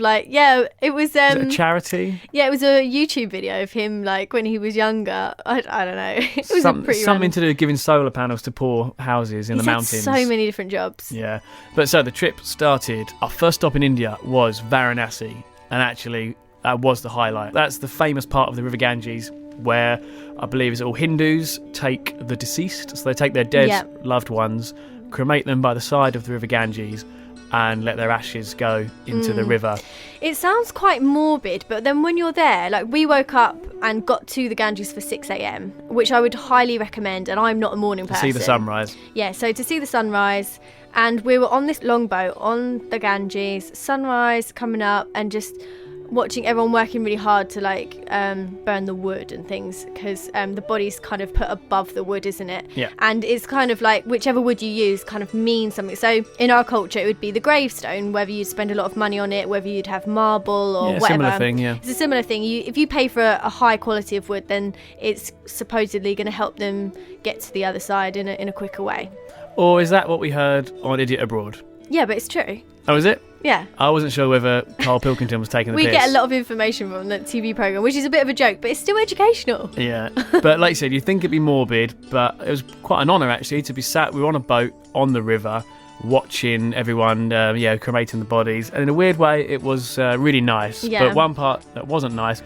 it was... Is it a charity? Yeah, it was a YouTube video of him like when he was younger. I don't know. It was something to do with giving solar panels to poor houses in the mountains. He's had so many different jobs. Yeah. But so the trip started. Our first stop in India was Varanasi, and actually that was the highlight. That's the famous part of the River Ganges where I believe it's all Hindus take the deceased, so they take their dead loved ones, cremate them by the side of the River Ganges, and let their ashes go into the river. It sounds quite morbid, but then when you're there, like we woke up and got to the Ganges for 6 a.m, which I would highly recommend, and I'm not a morning person. To see the sunrise. Yeah, so to see the sunrise, and we were on this longboat on the Ganges, sunrise coming up, and just watching everyone working really hard to burn the wood and things, because the body's kind of put above the wood, isn't it? Yeah. And it's kind of like whichever wood you use kind of means something. So in our culture it would be the gravestone, whether you'd spend a lot of money on it, whether you'd have marble or whatever. Similar thing, yeah. It's a similar thing. If you pay for a high quality of wood, then it's supposedly going to help them get to the other side in a quicker way. Or is that what we heard on Idiot Abroad? Yeah, but it's true. Oh, is it? Yeah. I wasn't sure whether Carl Pilkington was taking the piss. We get a lot of information from that TV programme, which is a bit of a joke, but it's still educational. Yeah. But like you said, you think it'd be morbid, but it was quite an honour actually to be sat. We were on a boat on the river watching everyone cremating the bodies, and in a weird way it was really nice. Yeah. But one part that wasn't nice,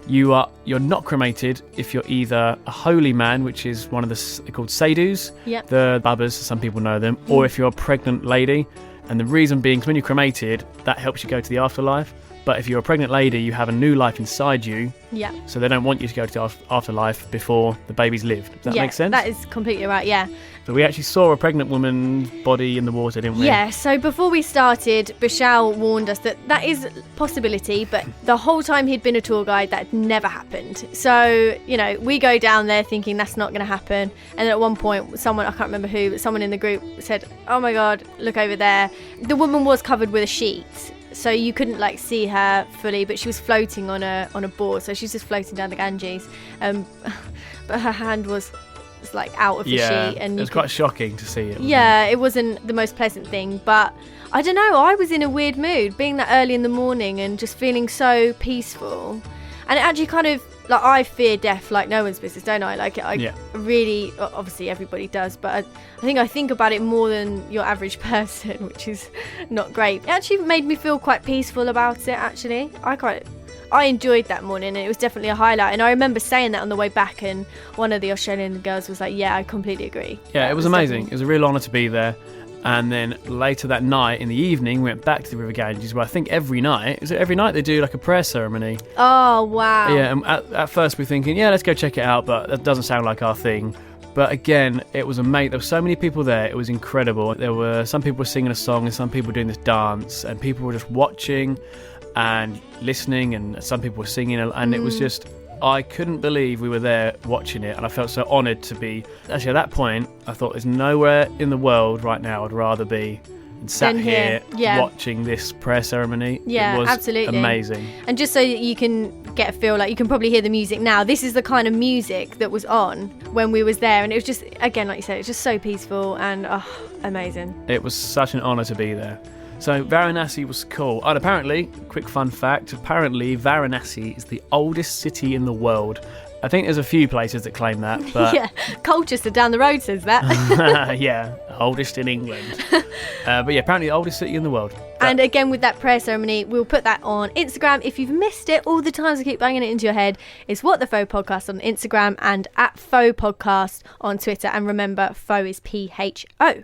you're not cremated if you're either a holy man, which is one of they're called sadhus, the babbas, some people know them, or if you're a pregnant lady. And the reason being, 'cause when you're cremated, that helps you go to the afterlife. But if you're a pregnant lady, you have a new life inside you. Yeah. So they don't want you to go to the afterlife before the baby's lived. Does that make sense? That is completely right, yeah. So we actually saw a pregnant woman's body in the water, didn't we? Yeah, so before we started, Bishal warned us that is a possibility, but the whole time he'd been a tour guide, that never happened. So, we go down there thinking that's not going to happen. And then at one point, someone, I can't remember who, but someone in the group said, "Oh my God, look over there." The woman was covered with a sheet, so you couldn't see her fully, but she was floating on a board, so she's just floating down the Ganges. But her hand was out of the sheet, and it was quite shocking to see it. It wasn't the most pleasant thing, but I don't know, I was in a weird mood being that early in the morning and just feeling so peaceful. And it actually kind of I fear death like no one's business, don't I? Really, obviously everybody does, but I think about it more than your average person, which is not great. It actually made me feel quite peaceful about it, actually. I enjoyed that morning, and it was definitely a highlight. And I remember saying that on the way back, and one of the Australian girls was like, "Yeah, I completely agree." Yeah, it was amazing. It was a real honour to be there. And then later that night, in the evening, we went back to the River Ganges, where I think every night they do a prayer ceremony. Oh, wow. Yeah, and at first we're thinking, let's go check it out, but that doesn't sound like our thing. But again, it was amazing. There were so many people there. It was incredible. There were some people were singing a song, and some people doing this dance, and people were just watching and listening, and some people were singing, and it was just, I couldn't believe we were there watching it, and I felt so honoured to be. Actually, at that point, I thought there's nowhere in the world right now I'd rather be and sat here watching this prayer ceremony. Yeah, it was absolutely amazing. And just so you can get a feel, you can probably hear the music now. This is the kind of music that was on when we was there, and it was just, again, like you said, it's just so peaceful and amazing. It was such an honour to be there. So Varanasi was cool. And apparently, quick fun fact, Varanasi is the oldest city in the world. I think there's a few places that claim that, but... Yeah, Colchester down the road says that. Yeah, oldest in England. But yeah, apparently the oldest city in the world. And again, with that prayer ceremony, we'll put that on Instagram. If you've missed it, all the times I keep banging it into your head, it's What the Faux Podcast on Instagram and @Faux Podcast on Twitter. And remember, Faux is PHO.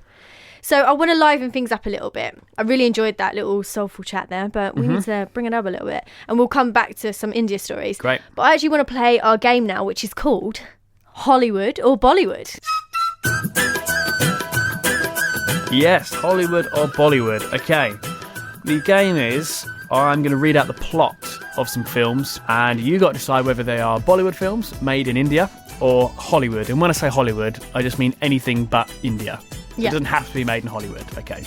So I want to liven things up a little bit. I really enjoyed that little soulful chat there, but we need to bring it up a little bit. And we'll come back to some India stories. Great. But I actually want to play our game now, which is called Hollywood or Bollywood. Yes, Hollywood or Bollywood. Okay. The game is, I'm going to read out the plot of some films, and you got to decide whether they are Bollywood films made in India or Hollywood. And when I say Hollywood, I just mean anything but India. Yeah. It doesn't have to be made in Hollywood. Okay.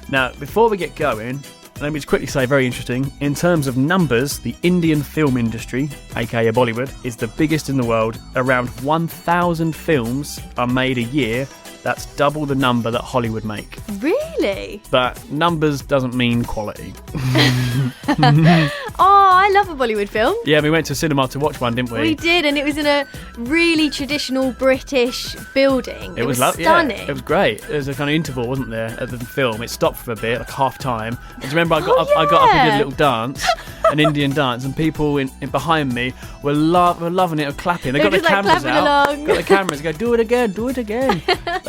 Now, before we get going, let me just quickly say, very interesting. In terms of numbers, the Indian film industry, aka Bollywood, is the biggest in the world. Around 1,000 films are made a year. That's double the number that Hollywood make. Really? But numbers doesn't mean quality. Oh, I love a Bollywood film. Yeah, we went to cinema to watch one, didn't we? We did, and it was in a really traditional British building. It was stunning. Yeah, it was great. There was a kind of interval, wasn't there, at the film? It stopped for a bit, like half time. And do you remember I got up and did a little dance, an Indian dance, and people in behind me were loving it, or clapping. They got their cameras out. Along. Got the cameras, go, do it again.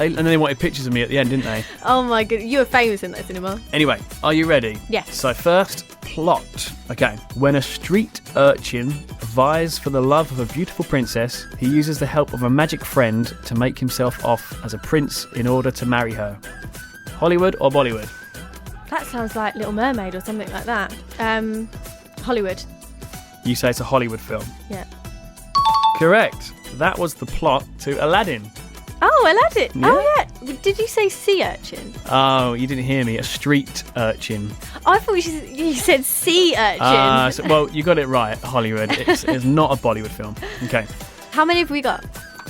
And then they wanted pictures of me at the end, didn't they? Oh my goodness, you were famous in that cinema. Anyway, are you ready? Yes. So first, plot. Okay. When a street urchin vies for the love of a beautiful princess, he uses the help of a magic friend to make himself off as a prince in order to marry her. Hollywood or Bollywood? That sounds like Little Mermaid or something like that. Hollywood. You say it's a Hollywood film? Yeah. Correct. That was the plot to Aladdin. Oh, Aladdin. Yeah. Oh, yeah. Did you say sea urchin? Oh, you didn't hear me. A street urchin. I thought you said sea urchin. Well, you got it right, Hollywood. It's not a Bollywood film. Okay. How many have we got?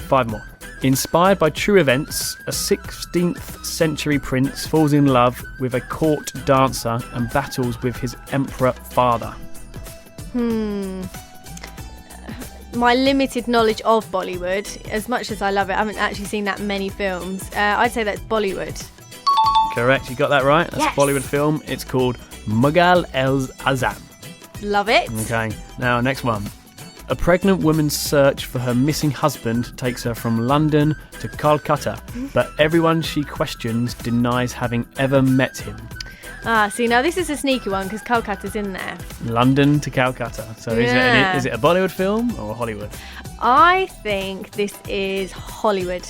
5 more. Inspired by true events, a 16th century prince falls in love with a court dancer and battles with his emperor father. My limited knowledge of Bollywood, as much as I love it, I haven't actually seen that many films. I'd say that's Bollywood. Correct, you got that right. That's yes. a Bollywood film. It's called Mughal Azam. Love it. Okay, now next one. A pregnant woman's search for her missing husband takes her from London to Kolkata, but everyone she questions denies having ever met him. See, now this is a sneaky one because Kolkata's in there. London to Calcutta. So Yeah. is it a Bollywood film or Hollywood? I think this is Hollywood.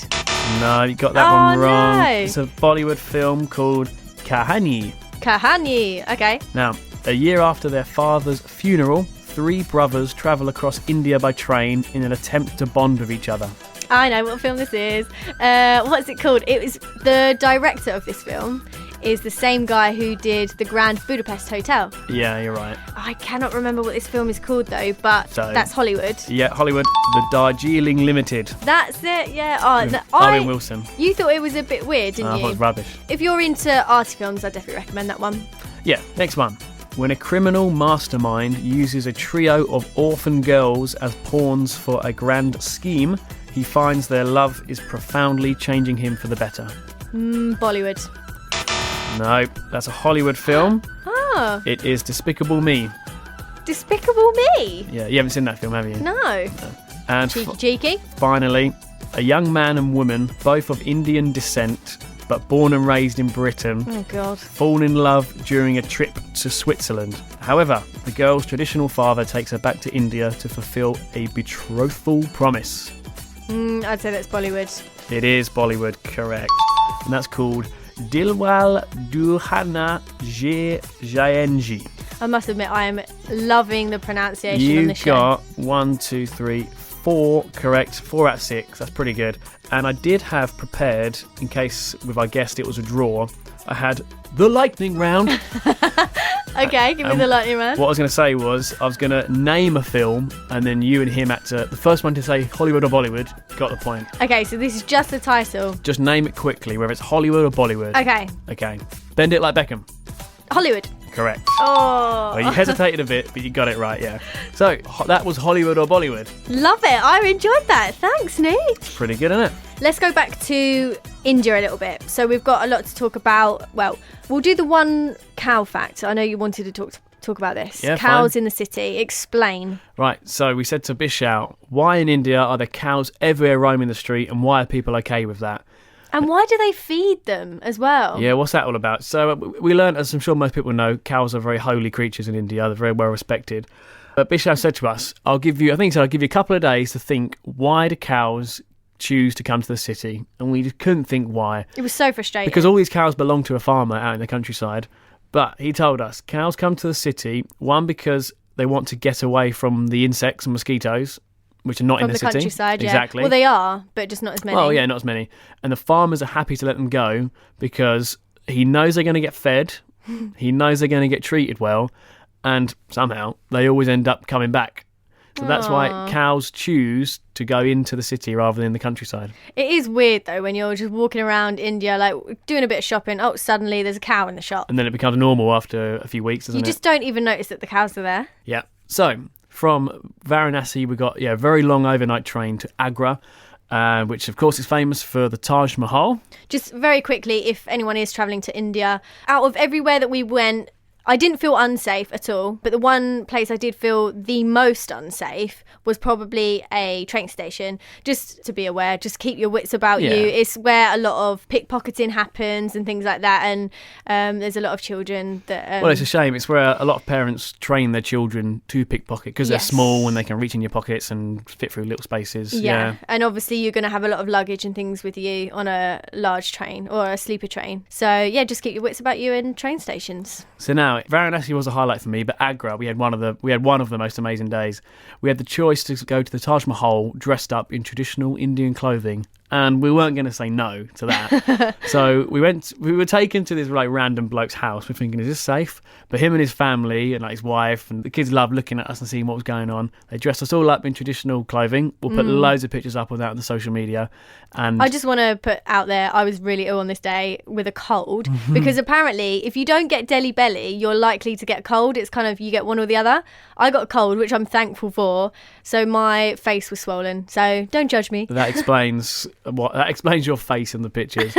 No, you got that one wrong. No. It's a Bollywood film called Kahani. Kahani. Okay. Now, a year after their father's funeral, 3 brothers travel across India by train in an attempt to bond with each other. I know what film this is. What's it called? It was the director of this film is the same guy who did the Grand Budapest Hotel. Yeah, you're right. I cannot remember what this film is called though, but So- that's Hollywood. Yeah, Hollywood, The Darjeeling Limited. That's it, yeah. Owen Wilson. You thought it was a bit weird, didn't I thought it you? was rubbish. If you're into arty films, I definitely recommend that one. Yeah, next one. When a criminal mastermind uses a trio of orphan girls as pawns for a grand scheme, he finds their love is profoundly changing him for the better. Bollywood. No, that's a Hollywood film. Oh, It is Despicable Me. Despicable Me. Yeah, you haven't seen that film, have you? No. And Cheeky. finally, a young man and woman, both of Indian descent, but born and raised in Britain, Oh God. fall in love during a trip to Switzerland. However, the girl's traditional father takes her back to India to fulfill a betrothal promise. I'd say that's Bollywood. It is Bollywood, correct. And that's called Dilwal Dulhania Le Jayenge. I must admit, I am loving the pronunciation on You the show. got 1, 2, 3, 4 correct. 4 out of 6. That's pretty good. And I did have prepared, in case with our guest it was a draw, I had the lightning round. Okay, give me the lightning round. What I was going to say was I was going to name a film, and then you and him had to, the first one to say Hollywood or Bollywood, got the point. Okay, so this is just the title. Just name it quickly, whether it's Hollywood or Bollywood. Okay, Okay. Bend it like Beckham. Hollywood. Correct. Oh, Well, you hesitated a bit, but you got it right, yeah. So, that was Hollywood or Bollywood. love it. I enjoyed that. Thanks, Nick. Pretty good, isn't it? Let's go back to India a little bit. So we've got a lot to talk about. Well, we'll do the one cow fact. I know you wanted to talk about this. Yeah, Cows fine. in the city. Explain. Right, so we said to Bishal, why in India are there cows everywhere roaming the street, and why are people okay with that? And why do they feed them as well? Yeah, what's that all about? So we learned, as I'm sure most people know, cows are very holy creatures in India. They're very well respected. But Bishal said to us, I'll give you a couple of days to think, why do cows choose to come to the city? And we just couldn't think why. It was so frustrating. Because all these cows belong to a farmer out in the countryside. But he told us, cows come to the city, one, because they want to get away from the insects and mosquitoes, which are not From in the city. countryside, yeah. Exactly. Well, they are, but just not as many. Well, yeah, not as many. And the farmers are happy to let them go because he knows they're going to get fed He knows they're going to get treated well, and somehow they always end up coming back. So that's why cows choose to go into the city rather than the countryside. It is weird though when you're just walking around India, like doing a bit of shopping. Oh, suddenly there's a cow in the shop. And then it becomes normal after a few weeks, doesn't it? You just don't even notice that the cows are there. Yeah. So from Varanasi, we got a very long overnight train to Agra, which of course is famous for the Taj Mahal. Just very quickly, if anyone is travelling to India, out of everywhere that we went, I didn't feel unsafe at all, but the one place I did feel the most unsafe was probably a train station. Just to be aware, just keep your wits about you. It's where a lot of pickpocketing happens and things like that, and there's a lot of children that... Well, it's a shame. It's where a lot of parents train their children to pickpocket because they're small and they can reach in your pockets and fit through little spaces. Yeah, and obviously you're going to have a lot of luggage and things with you on a large train or a sleeper train. So, yeah, just keep your wits about you in train stations. So now, Varanasi was a highlight for me, but Agra, we had one of the most amazing days. We had the choice to go to the Taj Mahal dressed up in traditional Indian clothing, and we weren't going to say no to that. So we were taken to this like random bloke's house. We're thinking, is this safe? But him and his family and like his wife and the kids loved looking at us and seeing what was going on. They dressed us all up in traditional clothing. We'll put loads of pictures up on that on the social media. And I just want to put out there, I was really ill on this day with a cold because apparently if you don't get Delhi belly, you're likely to get cold. It's kind of, you get one or the other. I got a cold, which I'm thankful for. So my face was swollen. So don't judge me. That explains your face in the pictures.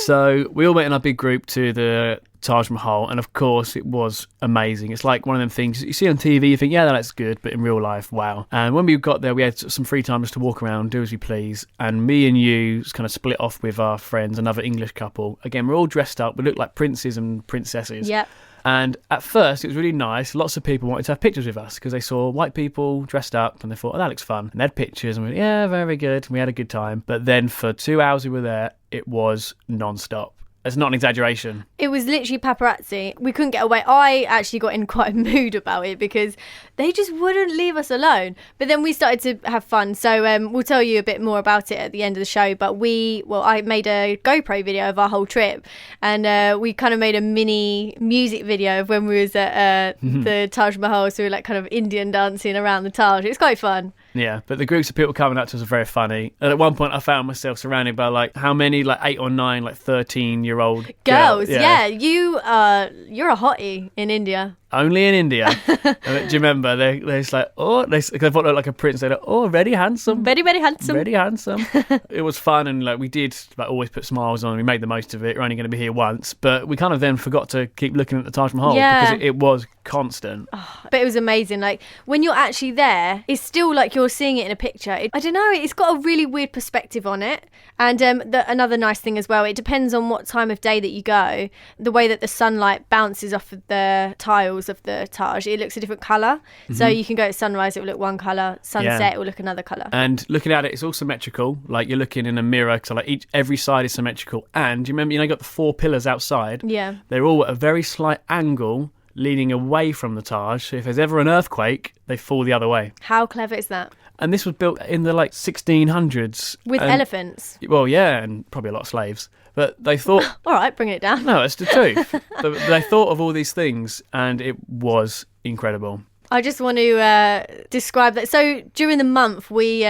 So we all went in our big group to the Taj Mahal, and of course it was amazing. It's like one of them things you see on TV, you think, yeah, that's good, but in real life, wow. And when we got there, we had some free time just to walk around, do as we please, and me and you just kind of split off with our friends, another English couple. Again, we're all dressed up, we look like princes and princesses. Yep. And at first, it was really nice. Lots of people wanted to have pictures with us because they saw white people dressed up and they thought, oh, that looks fun. And they had pictures and we went, yeah, very good. And we had a good time. But then for 2 hours we were there, it was non-stop. It's not an exaggeration. It was literally paparazzi. We couldn't get away. I actually got in quite a mood about it because they just wouldn't leave us alone. But then we started to have fun. So we'll tell you a bit more about it at the end of the show. But I made a GoPro video of our whole trip. And we kind of made a mini music video of when we was at the Taj Mahal. So we were like kind of Indian dancing around the Taj. It was quite fun. Yeah, but the groups of people coming up to us were very funny. And at one point, I found myself surrounded by like how many, like 8 or 9, like 13-year-old girls. Yeah, you're a hottie in India. Only in India. Do you remember? They're just like, oh, they thought I looked like a prince. They're like, oh, very handsome. Very, very handsome. Very handsome. It was fun, and like we did like always put smiles on. We made the most of it. We're only going to be here once, but we kind of then forgot to keep looking at the Taj Mahal because it was constant. Oh, but it was amazing. Like when you're actually there, it's still like you're seeing it in a picture. I don't know. It's got a really weird perspective on it. And another nice thing as well, it depends on what time of day that you go. The way that the sunlight bounces off of the tiles of the Taj, it looks a different colour. So you can go at sunrise, it will look one colour. Sunset, it will look another colour. And looking at it, it's all symmetrical. Like you're looking in a mirror, so like every side is symmetrical. And you remember, you got the 4 pillars outside. Yeah. They're all at a very slight angle, leaning away from the Taj. So if there's ever an earthquake, they fall the other way. How clever is that? And this was built in the 1600s. With elephants? Well, yeah, and probably a lot of slaves. But they thought... All right, bring it down. No, it's the truth. They thought of all these things, and it was incredible. I just want to describe that. So during the month, we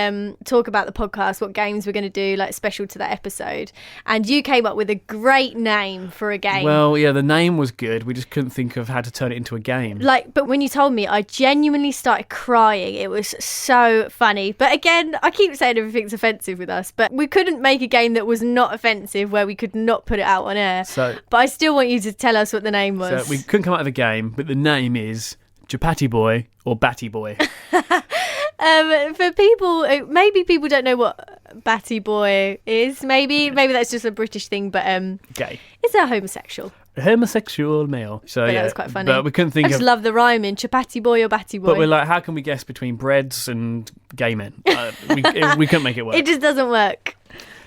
talk about the podcast, what games we're going to do, like special to that episode. And you came up with a great name for a game. Well, yeah, the name was good. We just couldn't think of how to turn it into a game. But when you told me, I genuinely started crying. It was so funny. But again, I keep saying everything's offensive with us, but we couldn't make a game that was not offensive where we could not put it out on air. But I still want you to tell us what the name was. So we couldn't come up with a game, but the name is Chapati Boy or Batty Boy. For people, maybe people don't know what Batty Boy is. Maybe that's just a British thing, but gay. It's a homosexual. A homosexual male. So but yeah, that was quite funny. But we couldn't think I just love the rhyming, Chapati Boy or Batty Boy. But we're like, how can we guess between breads and gay men? We couldn't make it work. It just doesn't work.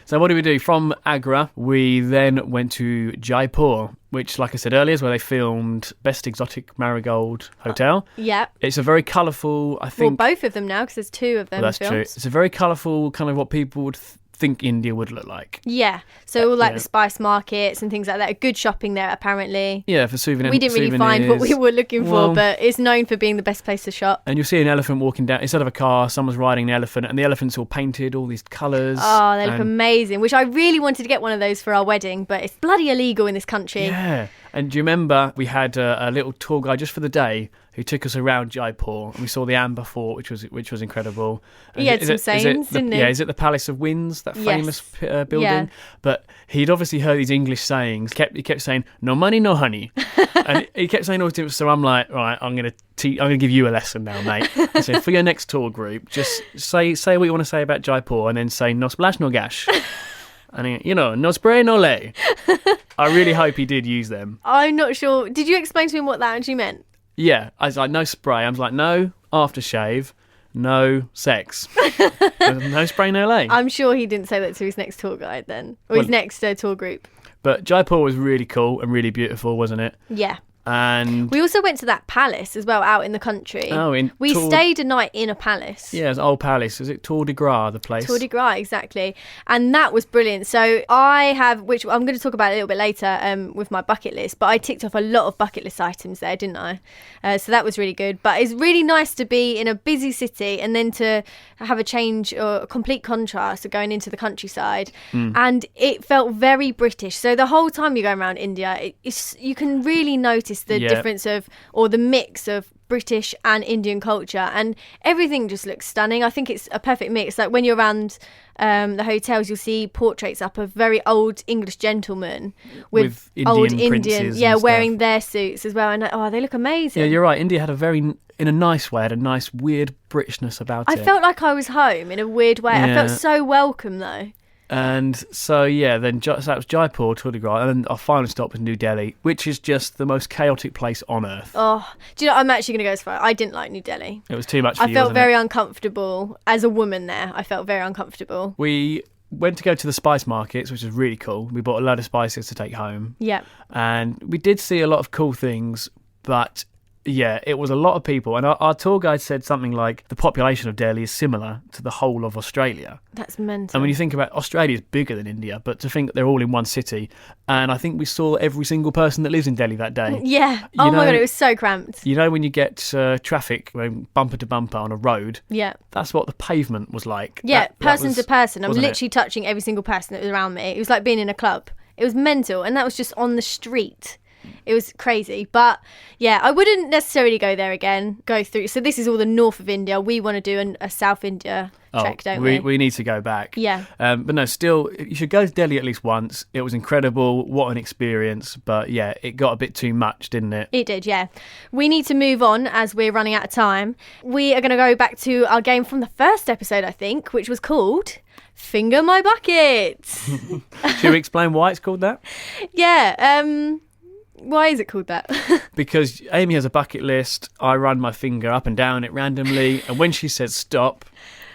So what do we do? From Agra, we then went to Jaipur, which, like I said earlier, is where they filmed Best Exotic Marigold Hotel. Yeah. It's a very colourful, I think... Well, both of them now, because there's 2 of them. Well, that's films. true. It's a very colourful, kind of what people would think India would look like. Yeah, so all like the spice markets and things like that. Good shopping there, apparently. Yeah, for souvenirs. We didn't really find what we were looking for, but it's known for being the best place to shop. And you'll see an elephant walking down, instead of a car, someone's riding an elephant, and the elephant's all painted, all these colours. Oh, they look amazing, which I really wanted to get one of those for our wedding, but it's bloody illegal in this country. Yeah. And do you remember we had a little tour guide just for the day who took us around Jaipur, and we saw the Amber Fort, which was incredible. And he had some sayings, didn't he? Yeah, is it the Palace of Winds, that famous building? Yeah. But he'd obviously heard these English sayings. He kept saying, "No money, no honey," and he kept saying all this to us. So I'm like, right, I'm gonna give you a lesson now, mate. I said, for your next tour group, just say what you want to say about Jaipur, and then say no splash, no gash. And no spray, no lay. I really hope he did use them. I'm not sure. Did you explain to him what that actually meant? Yeah, I was like, no spray. I was like, no aftershave, no sex. No spray, no lay. I'm sure he didn't say that to his next tour guide then, or his next tour group. But Jaipur was really cool and really beautiful, wasn't it? Yeah. And we also went to that palace as well, out in the country. We stayed a night in a palace. Yeah, it's an old palace. Is it Tour de Gras, the place? Tour de Gras, exactly. And that was brilliant. So I have, which I'm going to talk about a little bit later with my bucket list, but I ticked off a lot of bucket list items there, didn't I? So that was really good. But it's really nice to be in a busy city and then to have a change or a complete contrast of going into the countryside. And it felt very British. So the whole time you're going around India, you can really notice the difference or the mix of British and Indian culture, and everything just looks stunning. I think it's a perfect mix. Like when you're around the hotels, you'll see portraits up of very old English gentlemen with old Indian, wearing their suits as well, and they look amazing. Yeah, you're right. India had in a nice way, had a nice weird Britishness about it. I felt like I was home in a weird way. I felt so welcome though. And so, then so that was Jaipur, Tour de Gras, and then our final stop was New Delhi, which is just the most chaotic place on earth. Oh, do you know, I'm actually going to go as far. I didn't like New Delhi. It was too much for you, I felt very uncomfortable. As a woman there, I felt very uncomfortable. We went to go to the spice markets, which was really cool. We bought a load of spices to take home. Yeah. And we did see a lot of cool things, but... yeah, it was a lot of people. And our tour guide said something like the population of Delhi is similar to the whole of Australia. That's mental. And when you think about Australia is bigger than India, but to think that they're all in one city. And I think we saw every single person that lives in Delhi that day. Yeah. My God, it was so cramped. You know when you get traffic bumper to bumper on a road? Yeah. That's what the pavement was like. Yeah, person to person. I'm literally touching every single person that was around me. It was like being in a club. It was mental. And that was just on the street. It was crazy. But yeah, I wouldn't necessarily go there again, go through. So this is all the north of India. We want to do a South India trek, don't we? We need to go back. Yeah. But no, still, you should go to Delhi at least once. It was incredible. What an experience. But yeah, it got a bit too much, didn't it? It did, yeah. We need to move on as we're running out of time. We are going to go back to our game from the first episode, I think, which was called Finger My Bucket. Should we explain why it's called that? Yeah. Why is it called that? Because Amy has a bucket list. I run my finger up and down it randomly. And when she says stop,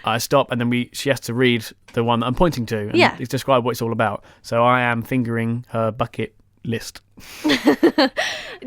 I stop. And then she has to read the one that I'm pointing to. And describe what it's all about. So I am fingering her bucket list.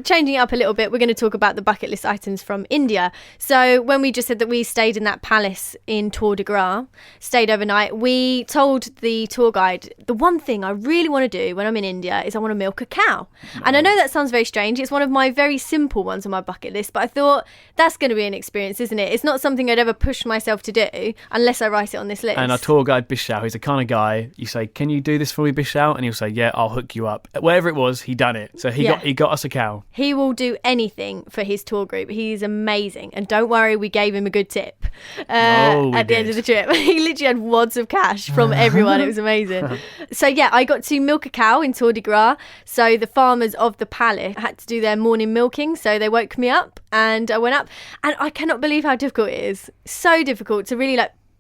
Changing it up a little bit, we're going to talk about the bucket list items from India. So when we just said that we stayed in that palace in Tour de Gras, stayed overnight, we told the tour guide, the one thing I really want to do when I'm in India is I want to milk a cow. And I know that sounds very strange. It's one of my very simple ones on my bucket list, but I thought that's going to be an experience, isn't it? It's not something I'd ever push myself to do unless I write it on this list. And our tour guide, Bishal, he's the kind of guy, you say, can you do this for me, Bishal? And he'll say, yeah, I'll hook you up. Whatever it was, he done it. So he got us a cow. He will do anything for his tour group. He's amazing. And don't worry, we gave him a good tip at the end of the trip. He literally had wads of cash from everyone. It was amazing. So yeah, I got to milk a cow in Tour de Gras. So the farmers of the palace had to do their morning milking. So they woke me up and I went up. And I cannot believe how difficult it is. So difficult to really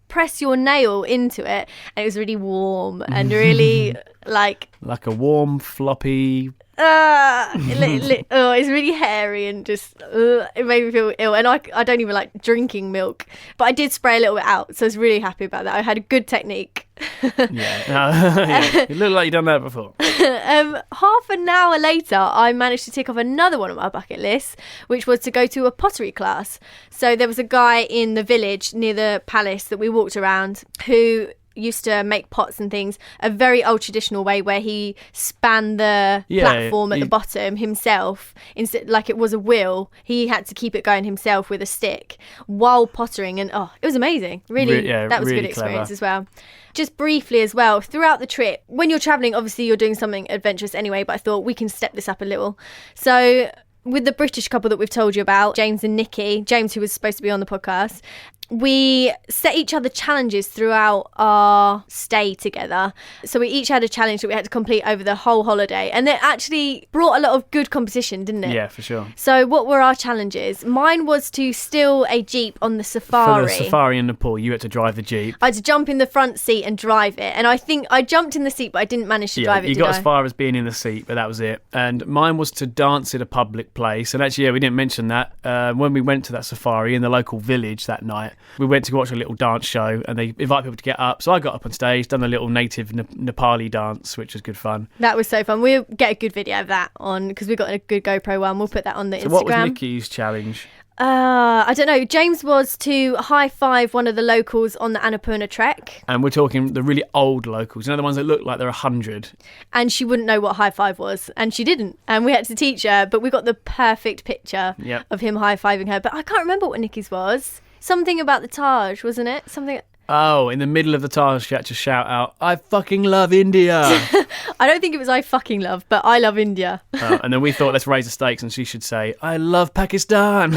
press your nail into it. And it was really warm and really like a warm, floppy... it's really hairy and just it made me feel ill, and I don't even like drinking milk, but I did spray a little bit out, so I was really happy about that. I had a good technique. Yeah. It looked like you'd done that before. Half an hour later, I managed to tick off another one on my bucket list, which was to go to a pottery class. So there was a guy in the village near the palace that we walked around who used to make pots and things a very old traditional way where he span the platform at the bottom himself. Instead, like it was a wheel, he had to keep it going himself with a stick while pottering. And it was amazing. Really, that was a good experience as well. Just briefly as well, throughout the trip, when you're travelling, obviously you're doing something adventurous anyway, but I thought we can step this up a little. So with the British couple that we've told you about, James and Nikki, James who was supposed to be on the podcast, we set each other challenges throughout our stay together. So we each had a challenge that we had to complete over the whole holiday. And it actually brought a lot of good competition, didn't it? Yeah, for sure. So what were our challenges? Mine was to steal a Jeep on the safari. For the safari in Nepal, you had to drive the Jeep. I had to jump in the front seat and drive it. And I think I jumped in the seat, but I didn't manage to drive it, you got as far as being in the seat, but that was it. And mine was to dance at a public place. And actually, we didn't mention that. When we went to that safari in the local village that night, we went to watch a little dance show and they invite people to get up. So I got up on stage, done a little native Nepali dance, which was good fun. That was so fun. We'll get a good video of that on, because we got a good GoPro one. We'll put that on the Instagram. So what was Nikki's challenge? I don't know. James was to high five one of the locals on the Annapurna trek. And we're talking the really old locals, the ones that look like they're 100. And she wouldn't know what high five was, and she didn't. And we had to teach her, but we got the perfect picture of him high fiving her. But I can't remember what Nikki's was. Something about the Taj, wasn't it? Something. Oh, in the middle of the Taj, she had to shout out, "I fucking love India." I don't think it was "I fucking love," but "I love India." And then we thought, let's raise the stakes, and she should say, "I love Pakistan."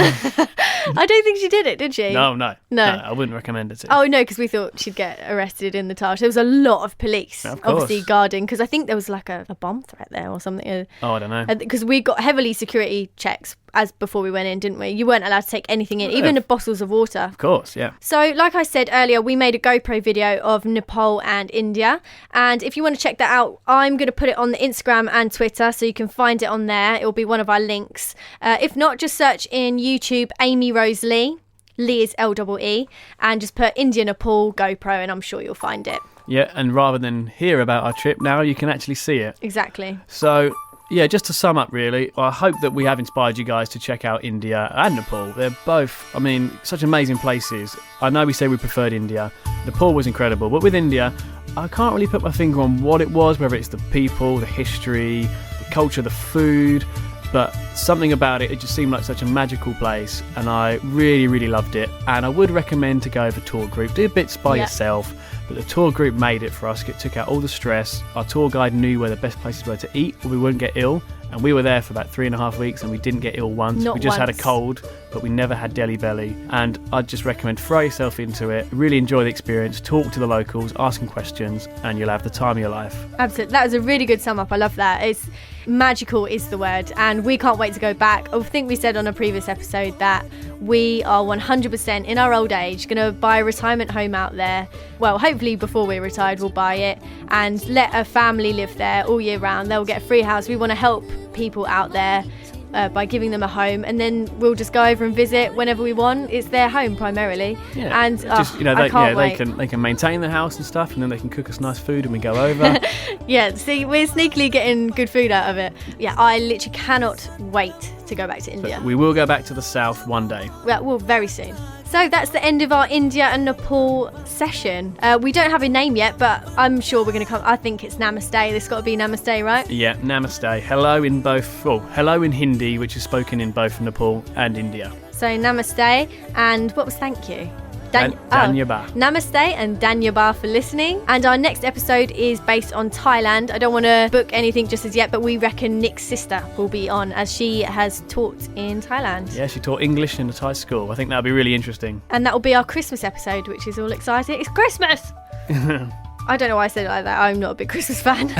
I don't think she did it, did she? No, I wouldn't recommend it to. Oh, no, because we thought she'd get arrested in the Taj. There was a lot of police, obviously, guarding, because I think there was like a bomb threat there or something. Oh, I don't know. Because we got heavily security checks as before we went in, didn't we? You weren't allowed to take anything in, even the bottles of water. Of course, yeah. So, like I said earlier, we made a GoPro video of Nepal and India. And if you want to check that out, I'm going to put it on the Instagram and Twitter, so you can find it on there. It will be one of our links. If not, just search in YouTube Amy Rose Lee. Lee is L-E-E, and just put India Nepal GoPro, and I'm sure you'll find it. Yeah, and rather than hear about our trip, now you can actually see it. Exactly. So, yeah, just to sum up, really, I hope that we have inspired you guys to check out India and Nepal. They're both, such amazing places. I know we say we preferred India. Nepal was incredible, but with India, I can't really put my finger on what it was, whether it's the people, the history, the culture, the food. But something about it just seemed like such a magical place, and I really, really loved it. And I would recommend to go with a tour group. Do bits by yourself, but the tour group made it for us. It took out all the stress. Our tour guide knew where the best places were to eat, or we wouldn't get ill. And we were there for about 3.5 weeks, and we didn't get ill once. We just had a cold, but we never had Delhi belly. And I'd just recommend throw yourself into it, really enjoy the experience, talk to the locals, ask them questions, and you'll have the time of your life. Absolutely. That was a really good sum up. I love that. It's magical is the word, and we can't wait to go back. I think we said on a previous episode that we are 100% in our old age going to buy a retirement home out there. Well, hopefully before we're retired we'll buy it and let a family live there all year round. They'll get a free house. We want to help people out there by giving them a home, and then we'll just go over and visit whenever we want. It's their home primarily. Yeah. And just I can't wait. They can maintain the house and stuff, and then they can cook us nice food and we go over. Yeah, see, we're sneakily getting good food out of it. Yeah, I literally cannot wait to go back to India. But we will go back to the south one day. Well, very soon. So that's the end of our India and Nepal session. We don't have a name yet, but I'm sure we're going to come. I think it's Namaste. There's got to be Namaste, right? Yeah, Namaste. Hello in both. Well, hello in Hindi, which is spoken in both Nepal and India. So Namaste, and what was thank you? Dhanyabad. Namaste and Dhanyabad for listening. And our next episode is based on Thailand. I don't want to book anything just as yet, but we reckon Nick's sister will be on, as she has taught in Thailand. Yeah, she taught English in a Thai school. I think that'll be really interesting. And that will be our Christmas episode, which is all exciting. It's Christmas! I don't know why I said it like that. I'm not a big Christmas fan.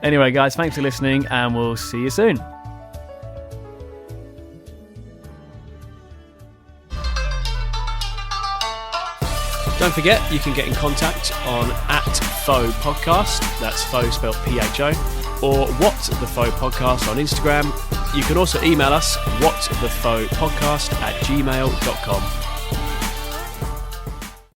Anyway, guys, thanks for listening, and we'll see you soon. Don't forget, you can get in contact on @Pho Podcast, that's Pho spelled PHO, or What the Pho Podcast on Instagram. You can also email us, whatthephodpodcast@gmail.com.